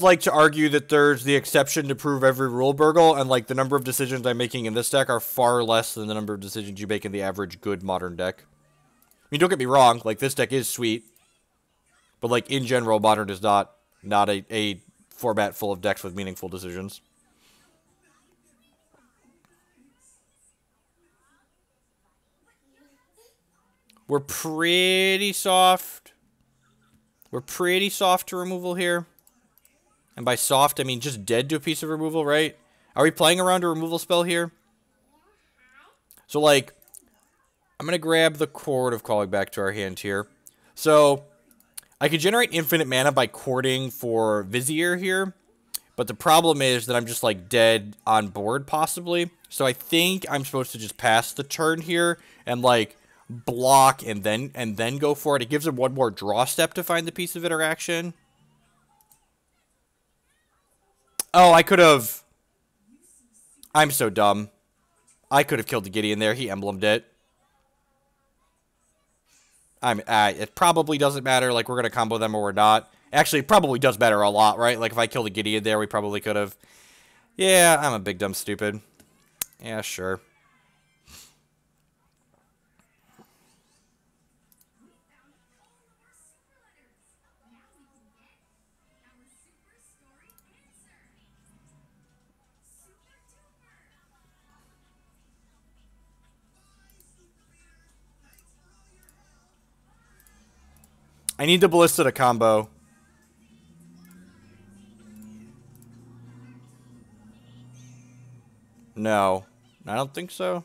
like to argue that there's the exception to prove every rule, Burgle, and like the number of decisions I'm making in this deck are far less than the number of decisions you make in the average good modern deck. I mean, don't get me wrong, like this deck is sweet, but like in general, modern is not a format full of decks with meaningful decisions. We're pretty soft. We're pretty soft to removal here. And by soft, I mean just dead to a piece of removal, right? Are we playing around a removal spell here? So, like, I'm going to grab the chord of calling back to our hand here. So, I could generate infinite mana by courting for Vizier here, but the problem is that I'm just, like, dead on board, possibly. So I think I'm supposed to just pass the turn here and, like, block and then go for it. It gives him one more draw step to find the piece of interaction. Oh, I could have... I'm so dumb. I could have killed the Gideon there. He emblemed it. It probably doesn't matter. Like, we're going to combo them or we're not. Actually, it probably does matter a lot, right? Like, if I killed the Gideon there, we probably could have... Yeah, I'm a big dumb stupid. Yeah, sure. I need the Ballista to combo. No. I don't think so.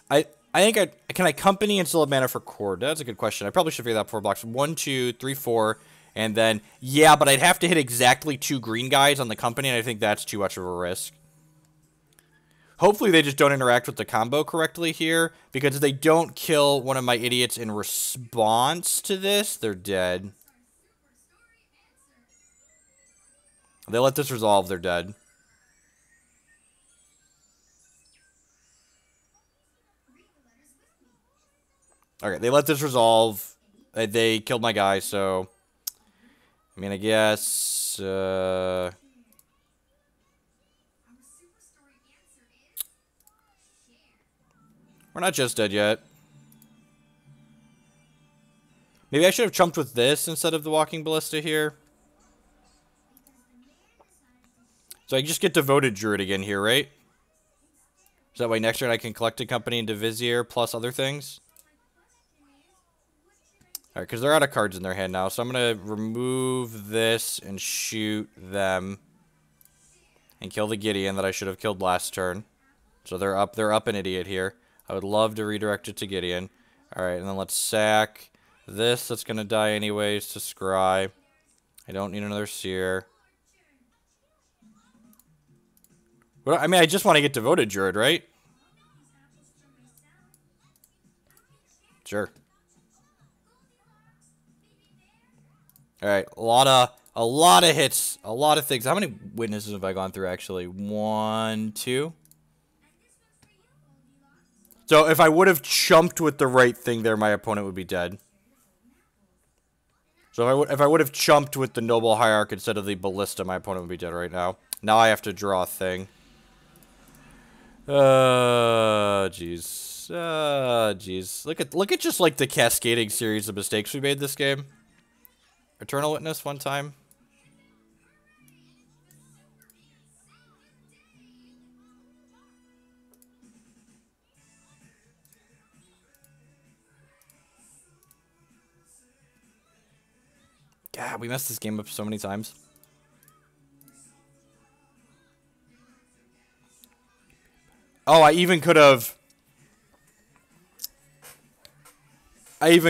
I think can I company and still have mana for Cord? That's a good question. I probably should figure that out before blocks. 1, 2, 3, 4, and then yeah, but I'd have to hit exactly 2 green guys on the company, and I think that's too much of a risk. Hopefully they just don't interact with the combo correctly here, because if they don't kill one of my idiots in response to this, they're dead. If they let this resolve, they're dead. Okay, they let this resolve. They killed my guy, so... I mean, I guess... We're not just dead yet. Maybe I should have chumped with this instead of the Walking Ballista here. So I just get Devoted Druid again here, right? So that way next turn I can collect a company into Vizier plus other things. Alright, because they're out of cards in their hand now. So I'm going to remove this and shoot them. And kill the Gideon that I should have killed last turn. So they're up an idiot here. I would love to redirect it to Gideon. Alright, and then let's sack this. That's going to die anyways to Scry. I don't need another Seer. Well, I mean, I just want to get Devoted Druid, right? Sure. Alright, a lot of hits, a lot of things. How many witnesses have I gone through, actually? 1, 2? So, if I would have chumped with the right thing there, my opponent would be dead. So, if I would have chumped with the Noble Hierarch instead of the Ballista, my opponent would be dead right now. Now I have to draw a thing. Jeez. Jeez. Look at just, like, the cascading series of mistakes we made this game. Eternal Witness one time. God, we messed this game up so many times. Oh, I even could have... if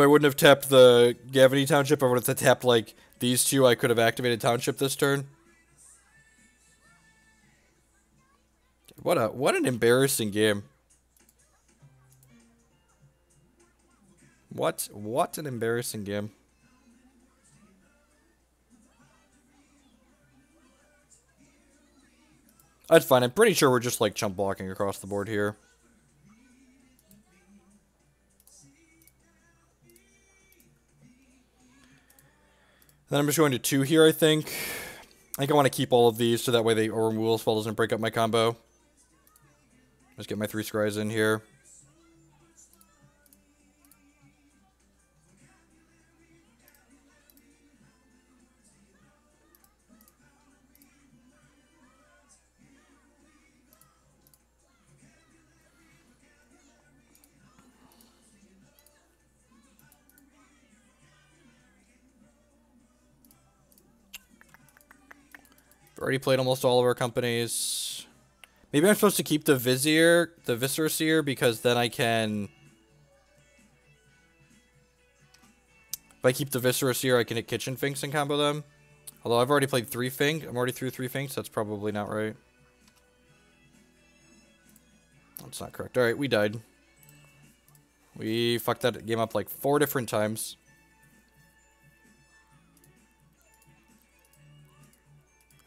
I wouldn't have tapped the Gavany Township, I would have tapped, like, these two. I could have activated Township this turn. What an embarrassing game. What an embarrassing game. That's fine. I'm pretty sure we're just, like, chump blocking across the board here. Then I'm just going to 2 here, I think. I think I want to keep all of these so that way the removal spell doesn't break up my combo. Just get my 3 scries in here. Already played almost all of our companies. Maybe I'm supposed to keep the Viscera Seer because then I can... If I keep the Viscerous here, I can hit Kitchen Finks and combo them. Although I've already played 3 Fink. I'm already through 3 Finks. That's probably not right. That's not correct. Alright, we died. We fucked that game up like 4 different times.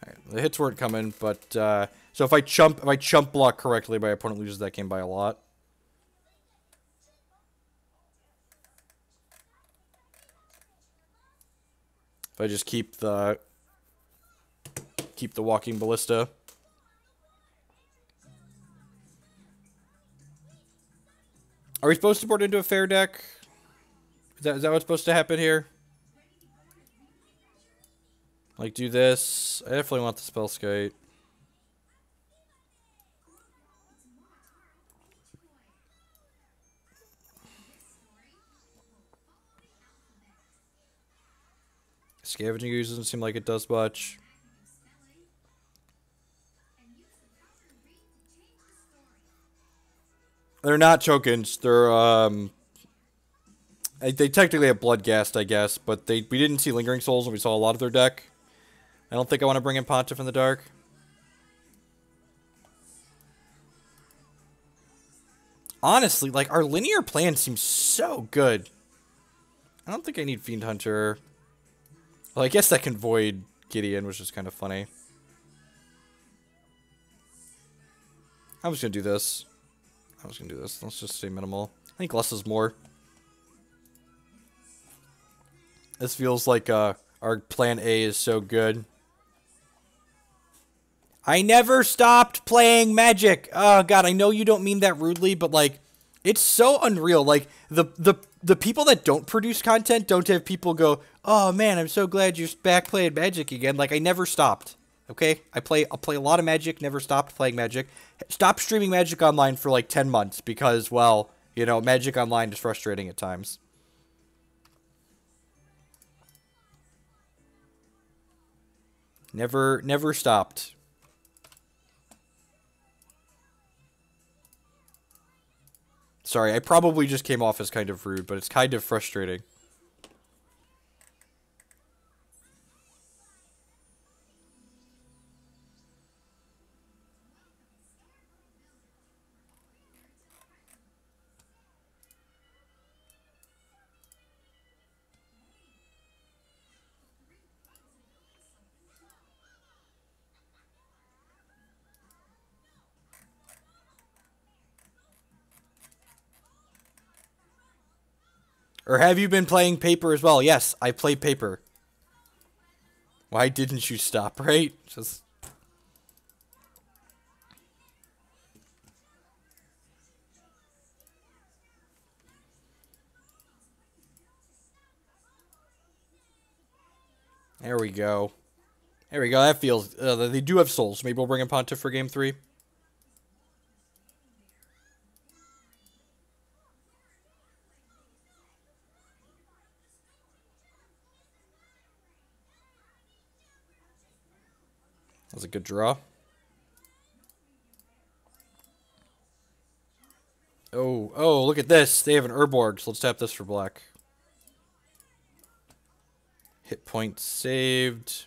Alright, the hits weren't coming, but so if I chump block correctly, my opponent loses that game by a lot. If I just keep the Walking Ballista. Are we supposed to board into a fair deck? Is that what's supposed to happen here? Like, do this. I definitely want the Spell Skite. Scavenging Ooze doesn't seem like it does much. They're not tokens. They're they technically have Bloodghast, I guess, but we didn't see Lingering Souls and we saw a lot of their deck. I don't think I want to bring in Pontiff in the dark. Honestly, like, our linear plan seems so good. I don't think I need Fiend Hunter. Well, I guess that can void Gideon, which is kind of funny. I'm just gonna do this. Let's just stay minimal. I think less is more. This feels like our plan A is so good. I never stopped playing Magic. Oh god, I know you don't mean that rudely, but like, it's so unreal. Like, the people that don't produce content don't have people go, "Oh man, I'm so glad you're back playing Magic again." Like, I never stopped. Okay, I'll play a lot of Magic. Never stopped playing Magic. Stopped streaming Magic Online for like 10 months because, well, you know, Magic Online is frustrating at times. Never stopped. Sorry, I probably just came off as kind of rude, but it's kind of frustrating. Or have you been playing Paper as well? Yes, I play Paper. Why didn't you stop, right? Just... There we go. There we go. That feels... they do have souls. Maybe we'll bring in Pontiff for game 3. That was a good draw. Oh, look at this. They have an Urborg, so let's tap this for black. Hit point saved.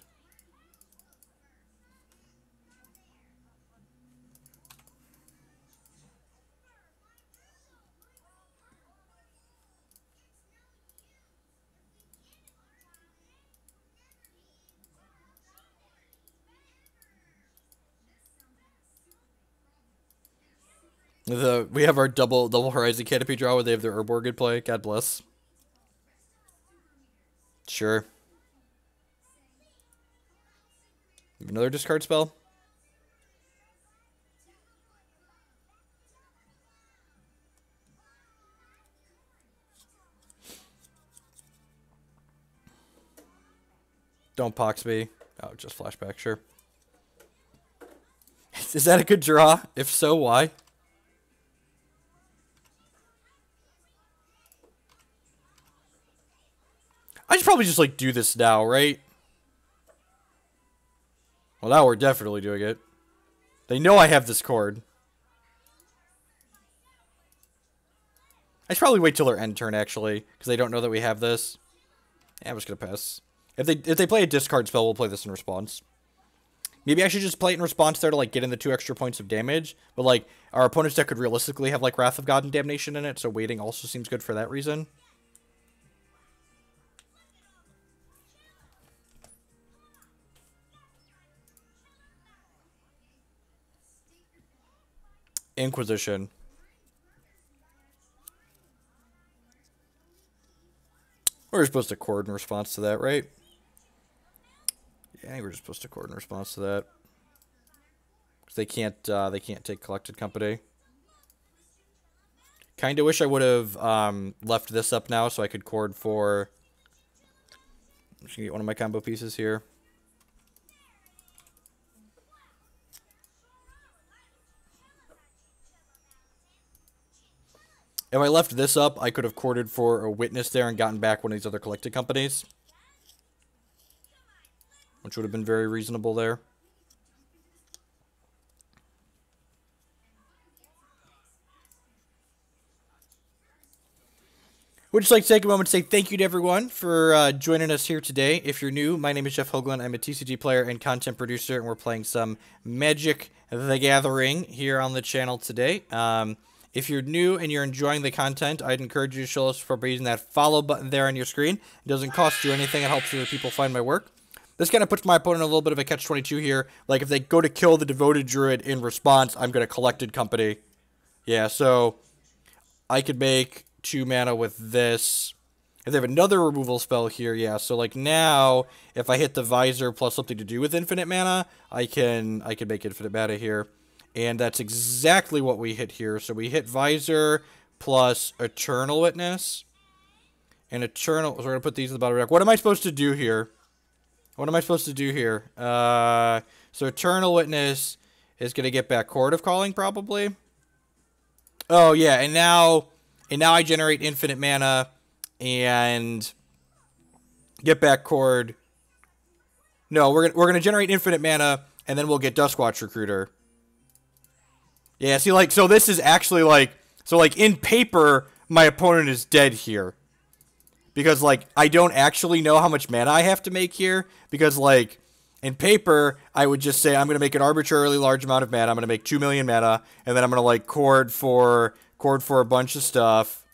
We have our double Horizon Canopy draw where they have their Urborg in play. God bless. Sure. Another discard spell? Don't pox me. Oh, just flashback, sure. Is that a good draw? If so, why? I should probably just, like, do this now, right? Well, now we're definitely doing it. They know I have this cord. I should probably wait till their end turn, actually, because they don't know that we have this. Yeah, I'm just gonna pass. If they play a discard spell, we'll play this in response. Maybe I should just play it in response there to, like, get in the 2 extra points of damage. But, like, our opponent's deck could realistically have, like, Wrath of God and Damnation in it, so waiting also seems good for that reason. Inquisition. We're supposed to chord in response to that, right? Yeah, we're just supposed to chord in response to that. Because they can't take Collected Company. Kind of wish I would have left this up now so I could chord for... I'm just going to get one of my combo pieces here. If I left this up, I could have chorded for a Witness there and gotten back one of these other Collected Companies. Which would have been very reasonable there. Would just like to take a moment to say thank you to everyone for joining us here today. If you're new, my name is Jeff Hoagland. I'm a TCG player and content producer, and we're playing some Magic the Gathering here on the channel today. If you're new and you're enjoying the content, I'd encourage you to show us for using that follow button there on your screen. It doesn't cost you anything. It helps other people find my work. This kind of puts my opponent in a little bit of a catch-22 here. Like, if they go to kill the Devoted Druid in response, I'm going to Collected Company. Yeah, so I could make 2 mana with this. If they have another removal spell here, yeah. So, like, now, if I hit the Visor plus something to do with infinite mana, I can make infinite mana here. And that's exactly what we hit here. So we hit Visor plus Eternal Witness. And Eternal... So we're going to put these in the bottom deck. What am I supposed to do here? What am I supposed to do here? So Eternal Witness is going to get back Chord of Calling, probably. Oh, yeah. And now I generate infinite mana and get back Chord. No, we're going to generate infinite mana, and then we'll get Duskwatch Recruiter. Yeah, see, like, so this is actually, like, so, like, in paper, my opponent is dead here. Because, like, I don't actually know how much mana I have to make here. Because, like, in paper, I would just say I'm going to make an arbitrarily large amount of mana. I'm going to make 2 million mana. And then I'm going to, like, chord for a bunch of stuff.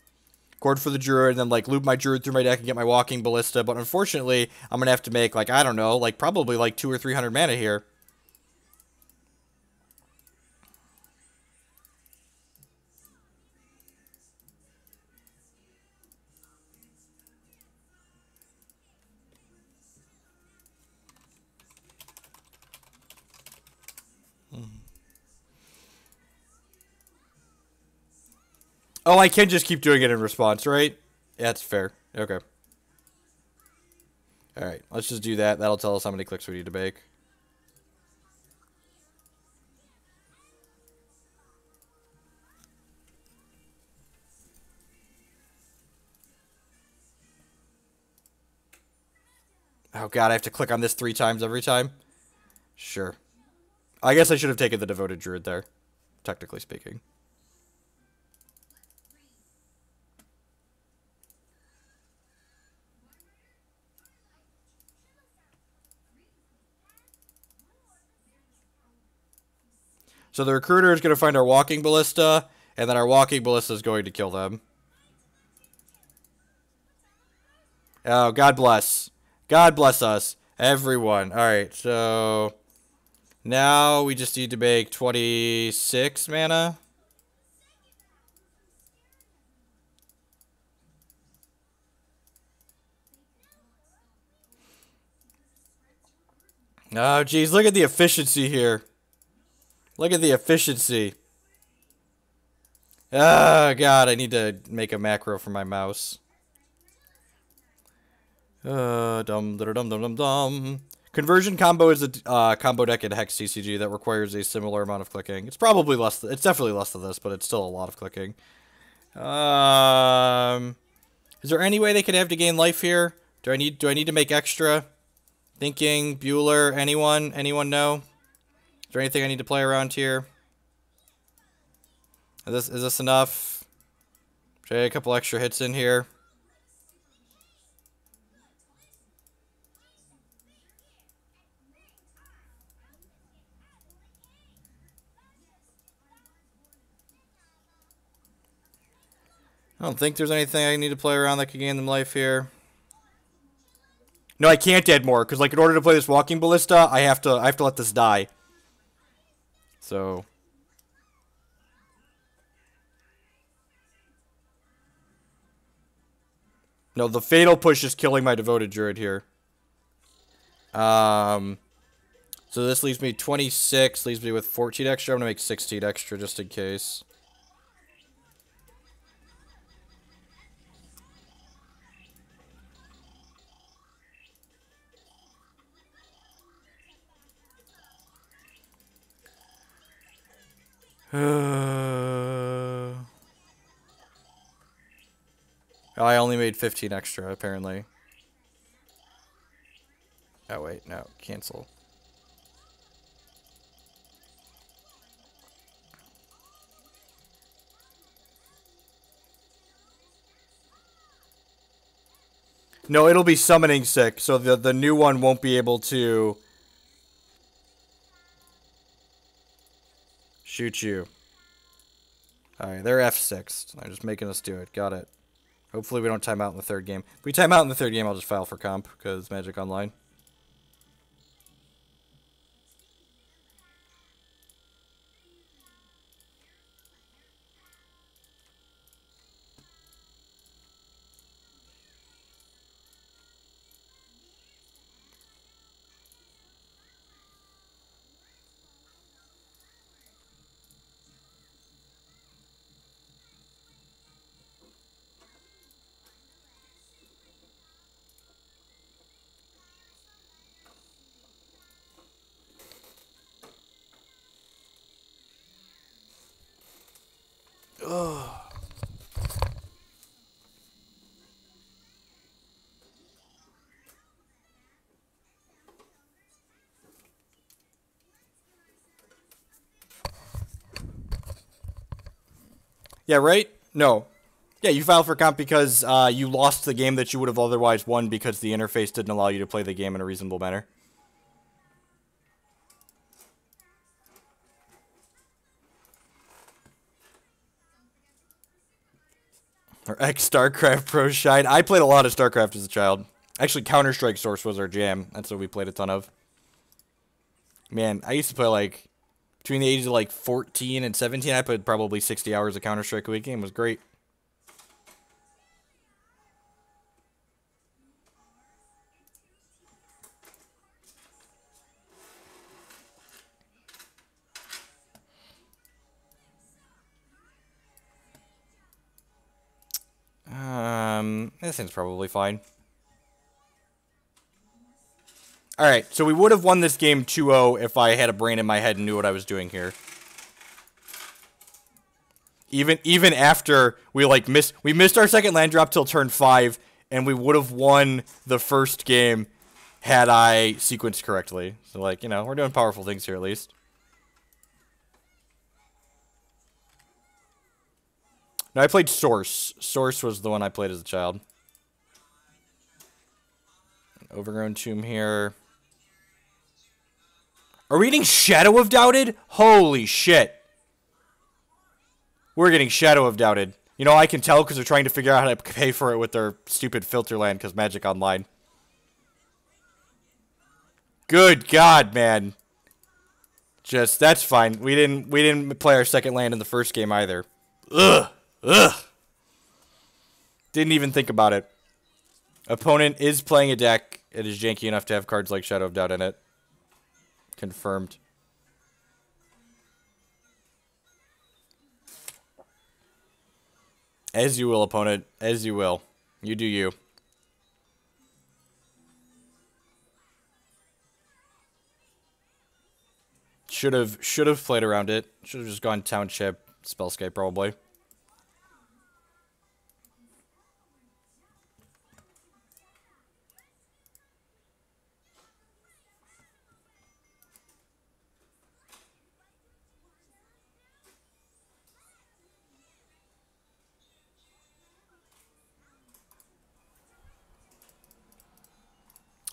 Chord for the Druid. And then, like, loop my Druid through my deck and get my Walking Ballista. But unfortunately, I'm going to have to make, like, I don't know, like, probably, like, 200 or 300 mana here. Oh, I can just keep doing it in response, right? Yeah, that's fair. Okay. Alright, let's just do that. That'll tell us how many clicks we need to make. Oh god, I have to click on this 3 times every time? Sure. I guess I should have taken the Devoted Druid there, technically speaking. So the Recruiter is going to find our Walking Ballista, and then our Walking Ballista is going to kill them. Oh, God bless. God bless us. Everyone. Alright, so... Now we just need to make 26 mana. Oh, geez, look at the efficiency here. Look at the efficiency. Oh, God, I need to make a macro for my mouse. Dum. Conversion Combo is a combo deck in Hex CCG that requires a similar amount of clicking. It's probably less. It's definitely less than this, but it's still a lot of clicking. Is there any way they could have to gain life here? Do I need to make extra? Thinking, Bueller, anyone know? Is there anything I need to play around here? Is this enough? Should I get a couple extra hits in here? I don't think there's anything I need to play around that could gain them life here. No, I can't add more, because like in order to play this Walking Ballista, I have to let this die. So no, the Fatal Push is killing my Devoted Druid here. So this leaves me 26, leaves me with 14 extra. I'm gonna make 16 extra just in case. I only made 15 extra, apparently. Oh, wait, no. Cancel. No, it'll be summoning sick, so the new one won't be able to shoot you. Alright, they're F6. They're just making us do it. Got it. Hopefully we don't time out in the third game. If we time out in the third game, I'll just file for comp, because Magic Online. Yeah, right? No. Yeah, you filed for comp because you lost the game that you would have otherwise won because the interface didn't allow you to play the game in a reasonable manner. Or X StarCraft Pro Shine. I played a lot of StarCraft as a child. Actually, Counter-Strike Source was our jam. That's what we played a ton of. Man, I used to play like between the ages of like 14 and 17. I played probably 60 hours of Counter-Strike a week. Game was great. This thing's probably fine. Alright, so we would have won this game 2-0 if I had a brain in my head and knew what I was doing here. Even after we missed our second land drop till turn 5, and we would have won the first game had I sequenced correctly. So like, you know, we're doing powerful things here at least. No, I played Source. Source was the one I played as a child. Overgrown Tomb here. Are we getting Shadow of Doubted? Holy shit. We're getting Shadow of Doubted. You know, I can tell because they're trying to figure out how to pay for it with their stupid filter land because Magic Online. Good God, man. Just, that's fine. We didn't play our second land in the first game either. Ugh. Ugh. Didn't even think about it. Opponent is playing a deck. It is janky enough to have cards like Shadow of Doubt in it. Confirmed. As you will, opponent. As you will. You do you. Should have played around it. Should have just gone Township, Spellscape probably.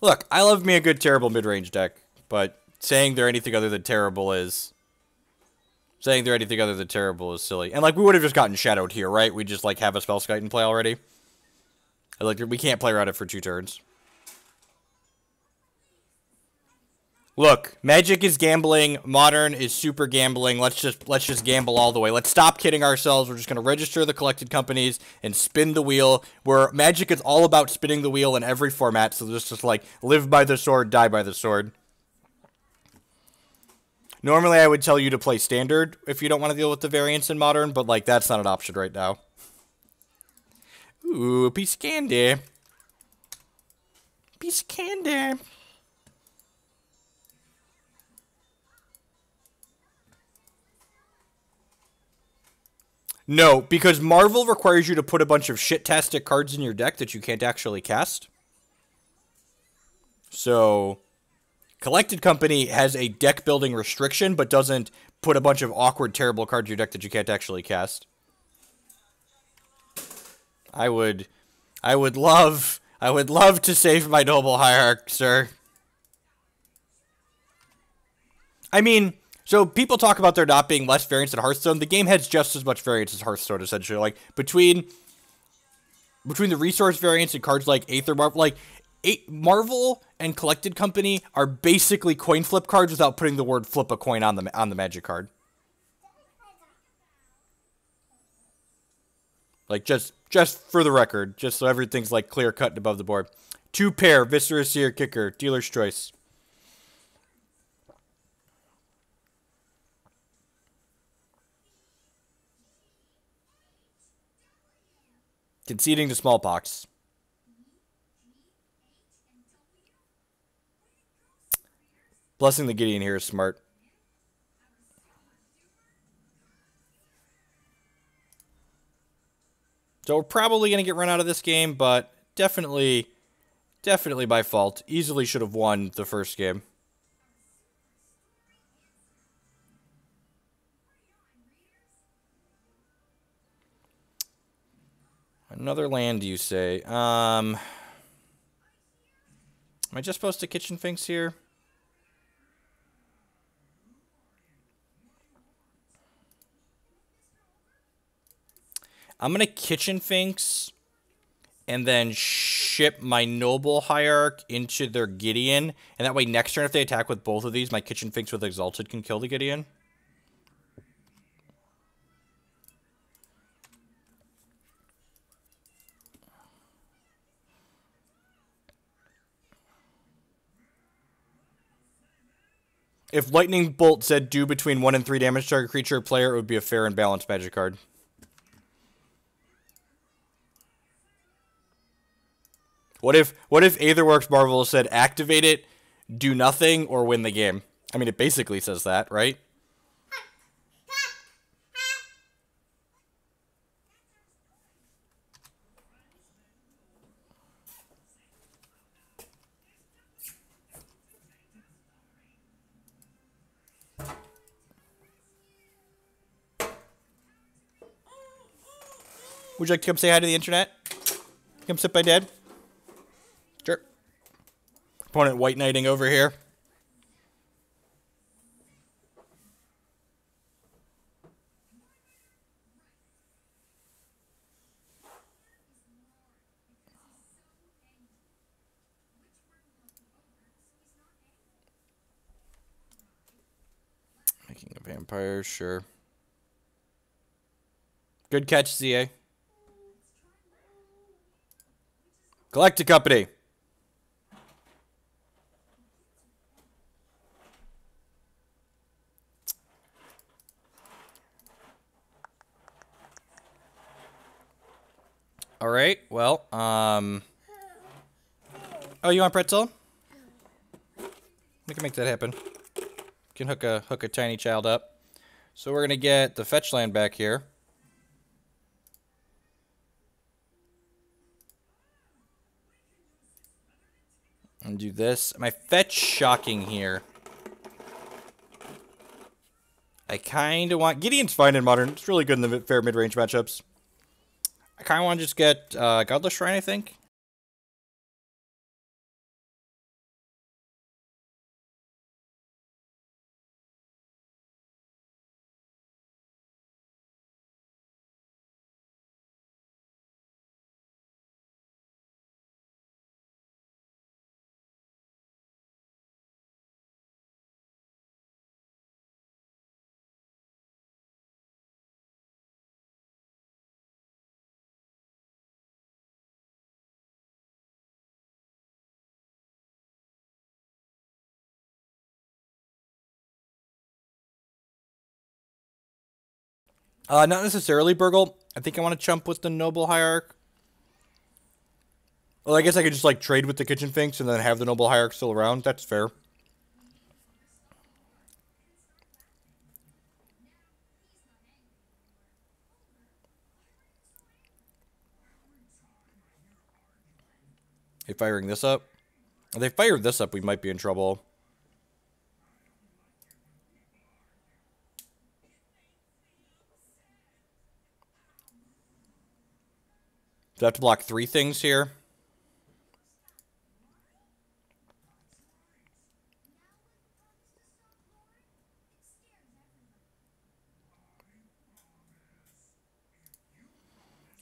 Look, I love me a good terrible mid-range deck, but saying they're anything other than terrible is Saying they're anything other than terrible is silly. And, like, we would have just gotten shadowed here, right? We just, like, have a Spell Skite in play already. Like, we can't play around it for 2 turns. Look, Magic is gambling. Modern is super gambling. Let's just gamble all the way. Let's stop kidding ourselves. We're just gonna register the collected companies and spin the wheel. Where Magic is all about spinning the wheel in every format. So just like live by the sword, die by the sword. Normally, I would tell you to play Standard if you don't want to deal with the variance in Modern, but, like, that's not an option right now. Ooh, a piece of candy. Piece of candy. No, because Marvel requires you to put a bunch of shit-tastic cards in your deck that you can't actually cast. So, Collected Company has a deck-building restriction, but doesn't put a bunch of awkward, terrible cards in your deck that you can't actually cast. I would love to save my Noble Hierarch, sir. I mean, so people talk about there not being less variance in Hearthstone. The game has just as much variance as Hearthstone, essentially. Like, between the resource variance and cards like Aether Marvel, like, Marvel and Collected Company are basically coin flip cards without putting the word flip a coin on the Magic card. Like, just for the record, just so everything's, like, clear-cut and above the board. 2 pair, Viscera Seer Kicker, dealer's choice. Conceding to Smallpox. Blessing the Gideon here is smart. So we're probably going to get run out of this game, but definitely by fault. Easily should have won the first game. Another land, you say? Am I just supposed to Kitchen Finks here? I'm going to Kitchen Finks and then ship my Noble Hierarch into their Gideon. And that way next turn if they attack with both of these, my Kitchen Finks with Exalted can kill the Gideon. If Lightning Bolt said do between 1 and 3 damage to target creature or player, it would be a fair and balanced Magic card. What if Aetherworks Marvel said activate it, do nothing, or win the game? I mean, it basically says that, right? Would you like to come say hi to the internet? Come sit by Dad? Sure. Opponent White Knighting over here. Making a vampire, sure. Good catch, ZA. Collected Company. All right. Well, oh, you want pretzel? We can make that happen. Can hook a tiny child up. So we're gonna get the fetch land back here. And do this. My fetch shocking here. I kind of want... Gideon's fine in Modern. It's really good in the fair mid-range matchups. I kind of want to just get Godless Shrine, I think. Not necessarily Burgle. I think I want to chump with the Noble Hierarch. Well, I guess I could just, like, trade with the Kitchen Finks and then have the Noble Hierarch still around. That's fair. They firing this up? If they fired this up, we might be in trouble. Do I have to block 3 things here?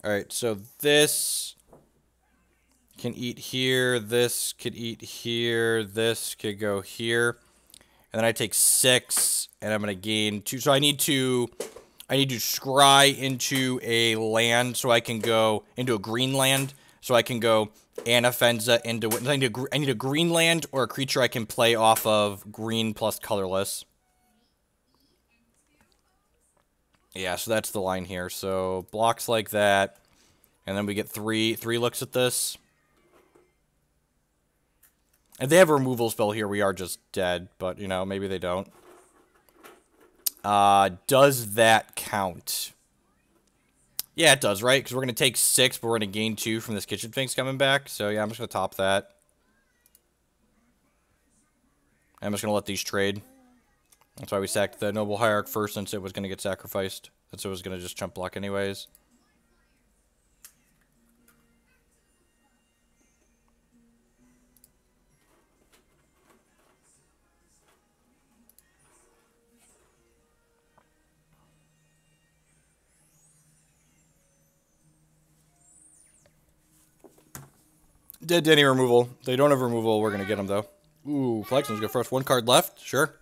Alright, so this can eat here, this could eat here, this could go here. And then I take 6, and I'm going to gain 2. So I need to scry into a land so I can go into a green land. So I can go Anafenza into... I need a green land or a creature I can play off of green plus colorless. Yeah, so that's the line here. So blocks like that. And then we get three looks at this. If they have a removal spell here, we are just dead. But, you know, maybe they don't. Does that count? Yeah, it does, right? Because we're going to take 6, but we're going to gain 2 from this Kitchen Finks coming back. So, yeah, I'm just going to top that. I'm just going to let these trade. That's why we sacked the Noble Hierarch first, since it was going to get sacrificed. Since it was going to just chump block anyways. Dead Denny removal. They don't have removal. We're going to get them, though. Ooh, Flexion's go first. 1 card left. Sure.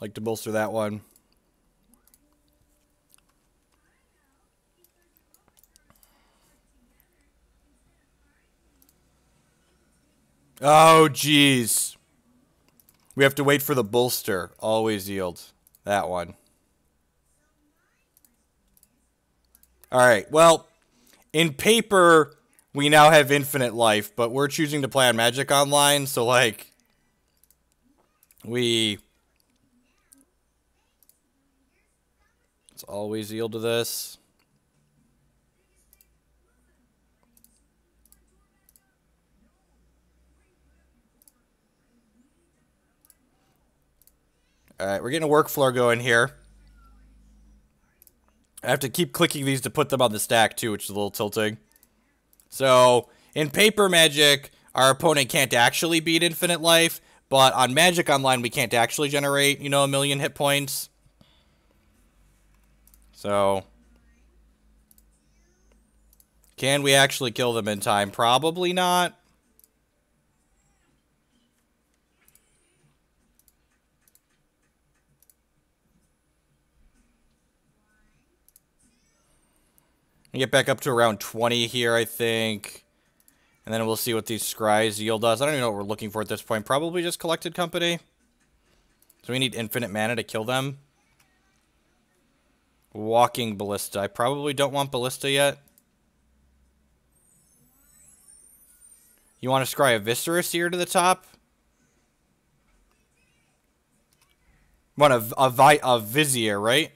Like to bolster that one. Oh, jeez. We have to wait for the bolster. Always yield. That one. Alright, well, in paper, we now have infinite life, but we're choosing to play on Magic Online, so, like, let's always yield to this. Alright, we're getting a workflow going here. I have to keep clicking these to put them on the stack, too, which is a little tilting. So, in paper Magic, our opponent can't actually beat infinite life, but on Magic Online, we can't actually generate, you know, 1,000,000 hit points. So, can we actually kill them in time? Probably not. We get back up to around 20 here, I think. And then we'll see what these scries yield us. I don't even know what we're looking for at this point. Probably just Collected Company. So we need infinite mana to kill them. Walking Ballista. I probably don't want Ballista yet. You want to scry a Viscerous here to the top? You want a Vizier, right?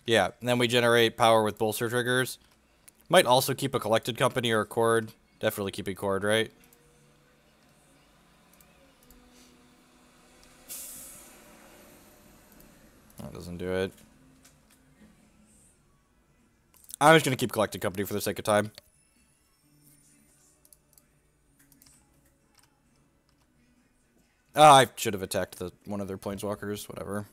Yeah, and then we generate power with bolster triggers. Might also keep a Collected Company or a Chord. Definitely keep a Chord, right? Doesn't do it. I'm just gonna keep collecting company for the sake of time. I should have attacked one of their planeswalkers, whatever.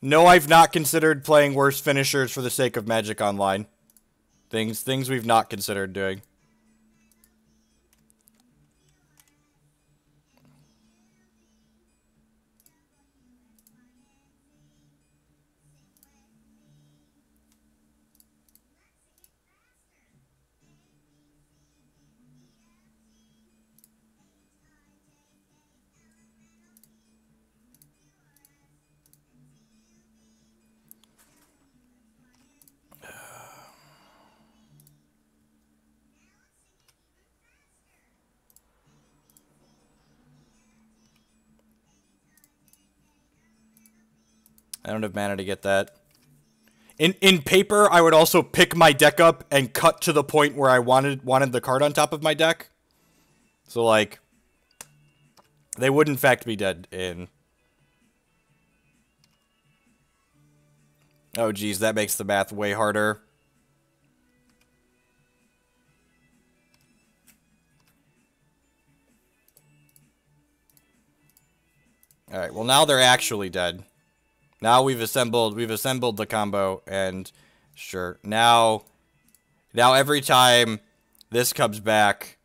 No, I've not considered playing worse finishers for the sake of Magic Online. Things we've not considered doing. I don't have mana to get that. In paper, I would also pick my deck up and cut to the point where I wanted the card on top of my deck. So, like, they would in fact be dead in... Oh, geez, that makes the math way harder. Alright, well now they're actually dead. Now we've assembled the combo, and sure. Now every time this comes back,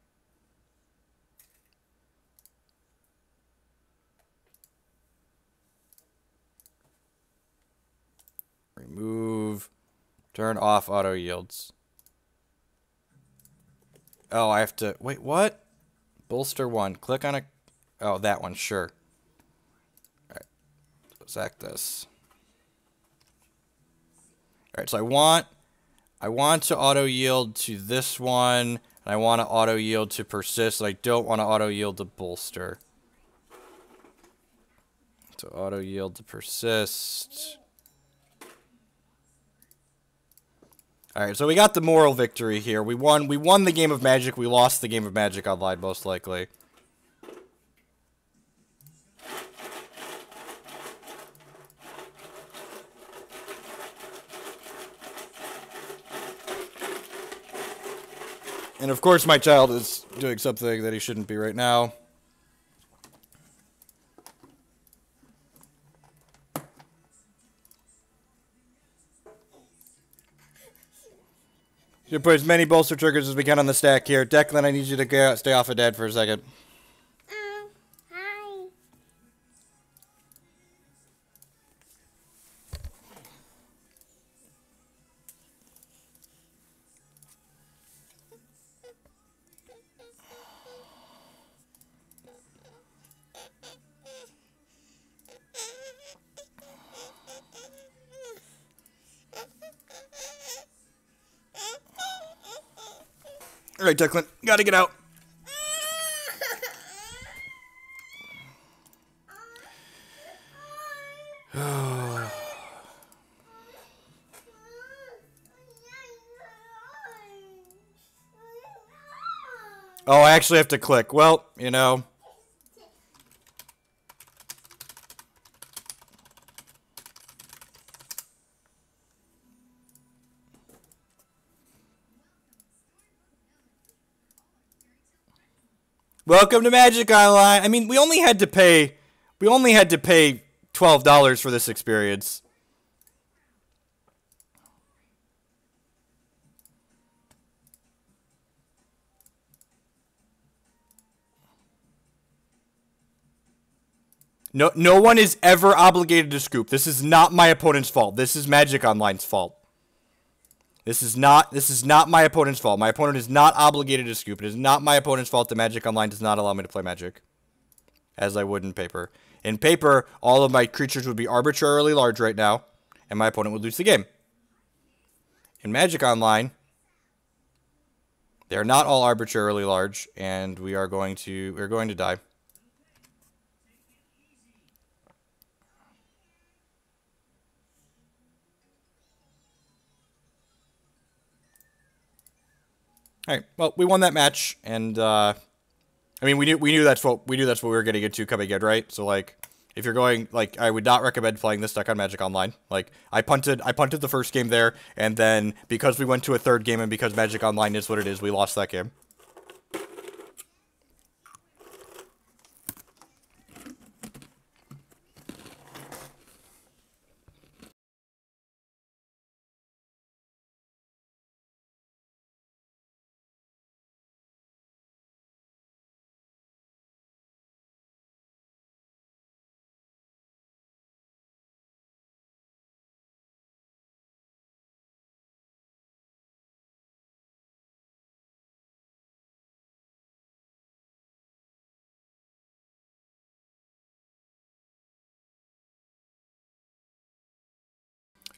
remove, turn off auto yields. Oh, I have to, wait, what? Bolster 1, click on a, oh, that one, sure. Alright, sack this. Alright, so I want to auto yield to this one, and I want to auto yield to persist, and I don't want to auto yield to bolster. So auto yield to persist. Alright, so we got the moral victory here. We won the game of Magic, we lost the game of Magic Online, most likely. And of course my child is doing something that he shouldn't be right now. Should put as many bolster triggers as we can on the stack here. Declan, I need you to stay off of Dad for a second. Hi. Alright, Declan, gotta get out. Oh, I actually have to click. Well, you know. Welcome to Magic Online. I mean, we only had to pay $12 for this experience. No one is ever obligated to scoop. This is not my opponent's fault. This is Magic Online's fault. This is not my opponent's fault. My opponent is not obligated to scoop. It is not my opponent's fault that Magic Online does not allow me to play Magic. As I would in paper. In paper, all of my creatures would be arbitrarily large right now, and my opponent would lose the game. In Magic Online, They're not all arbitrarily large, and we're going to die. All right. Well, we won that match, and I mean, we knew that's what we were getting into coming in, right? So like, if you're going, like, I would not recommend playing this deck on Magic Online. Like, I punted the first game there, and then because we went to a third game and because Magic Online is what it is, we lost that game.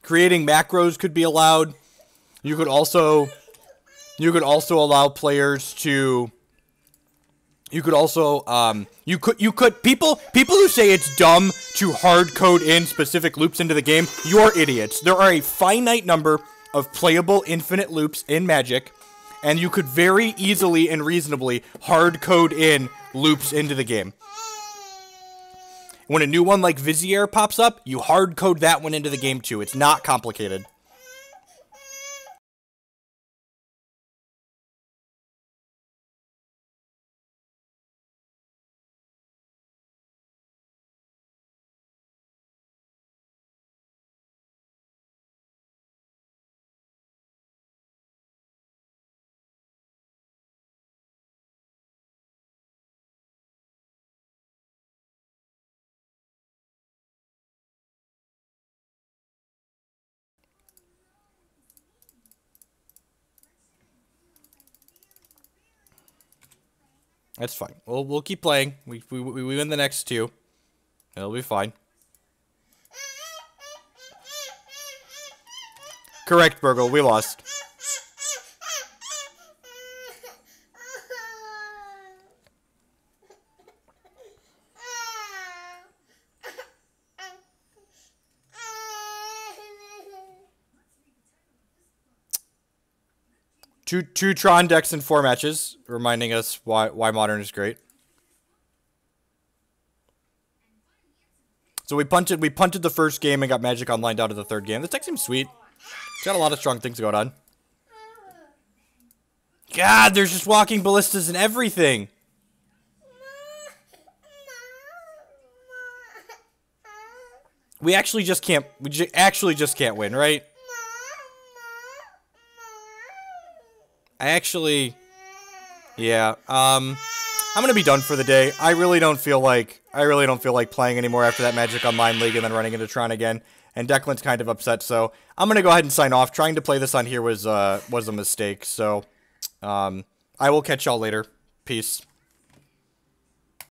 Creating macros could be allowed. You could also allow players to. You could also people who say it's dumb to hard code in specific loops into the game, you're idiots. There are a finite number of playable infinite loops in Magic, and you could very easily and reasonably hard code in loops into the game. When a new one like Vizier pops up, you hard code that one into the game too. It's not complicated. That's fine. We'll keep playing. We win the next two. It'll be fine. Correct, Burgle. We lost. Two Tron decks in 4 matches, reminding us why Modern is great. So we punted the first game and got Magic Online down to the third game. This deck seems sweet. It's got a lot of strong things going on. God, there's just walking ballistas and everything. We actually just can't. We actually just can't win, right? Yeah. I'm gonna be done for the day. I really don't feel like playing anymore after that Magic Online League and then running into Tron again. And Declan's kind of upset, so I'm gonna go ahead and sign off. Trying to play this on here was a mistake. So, I will catch y'all later. Peace.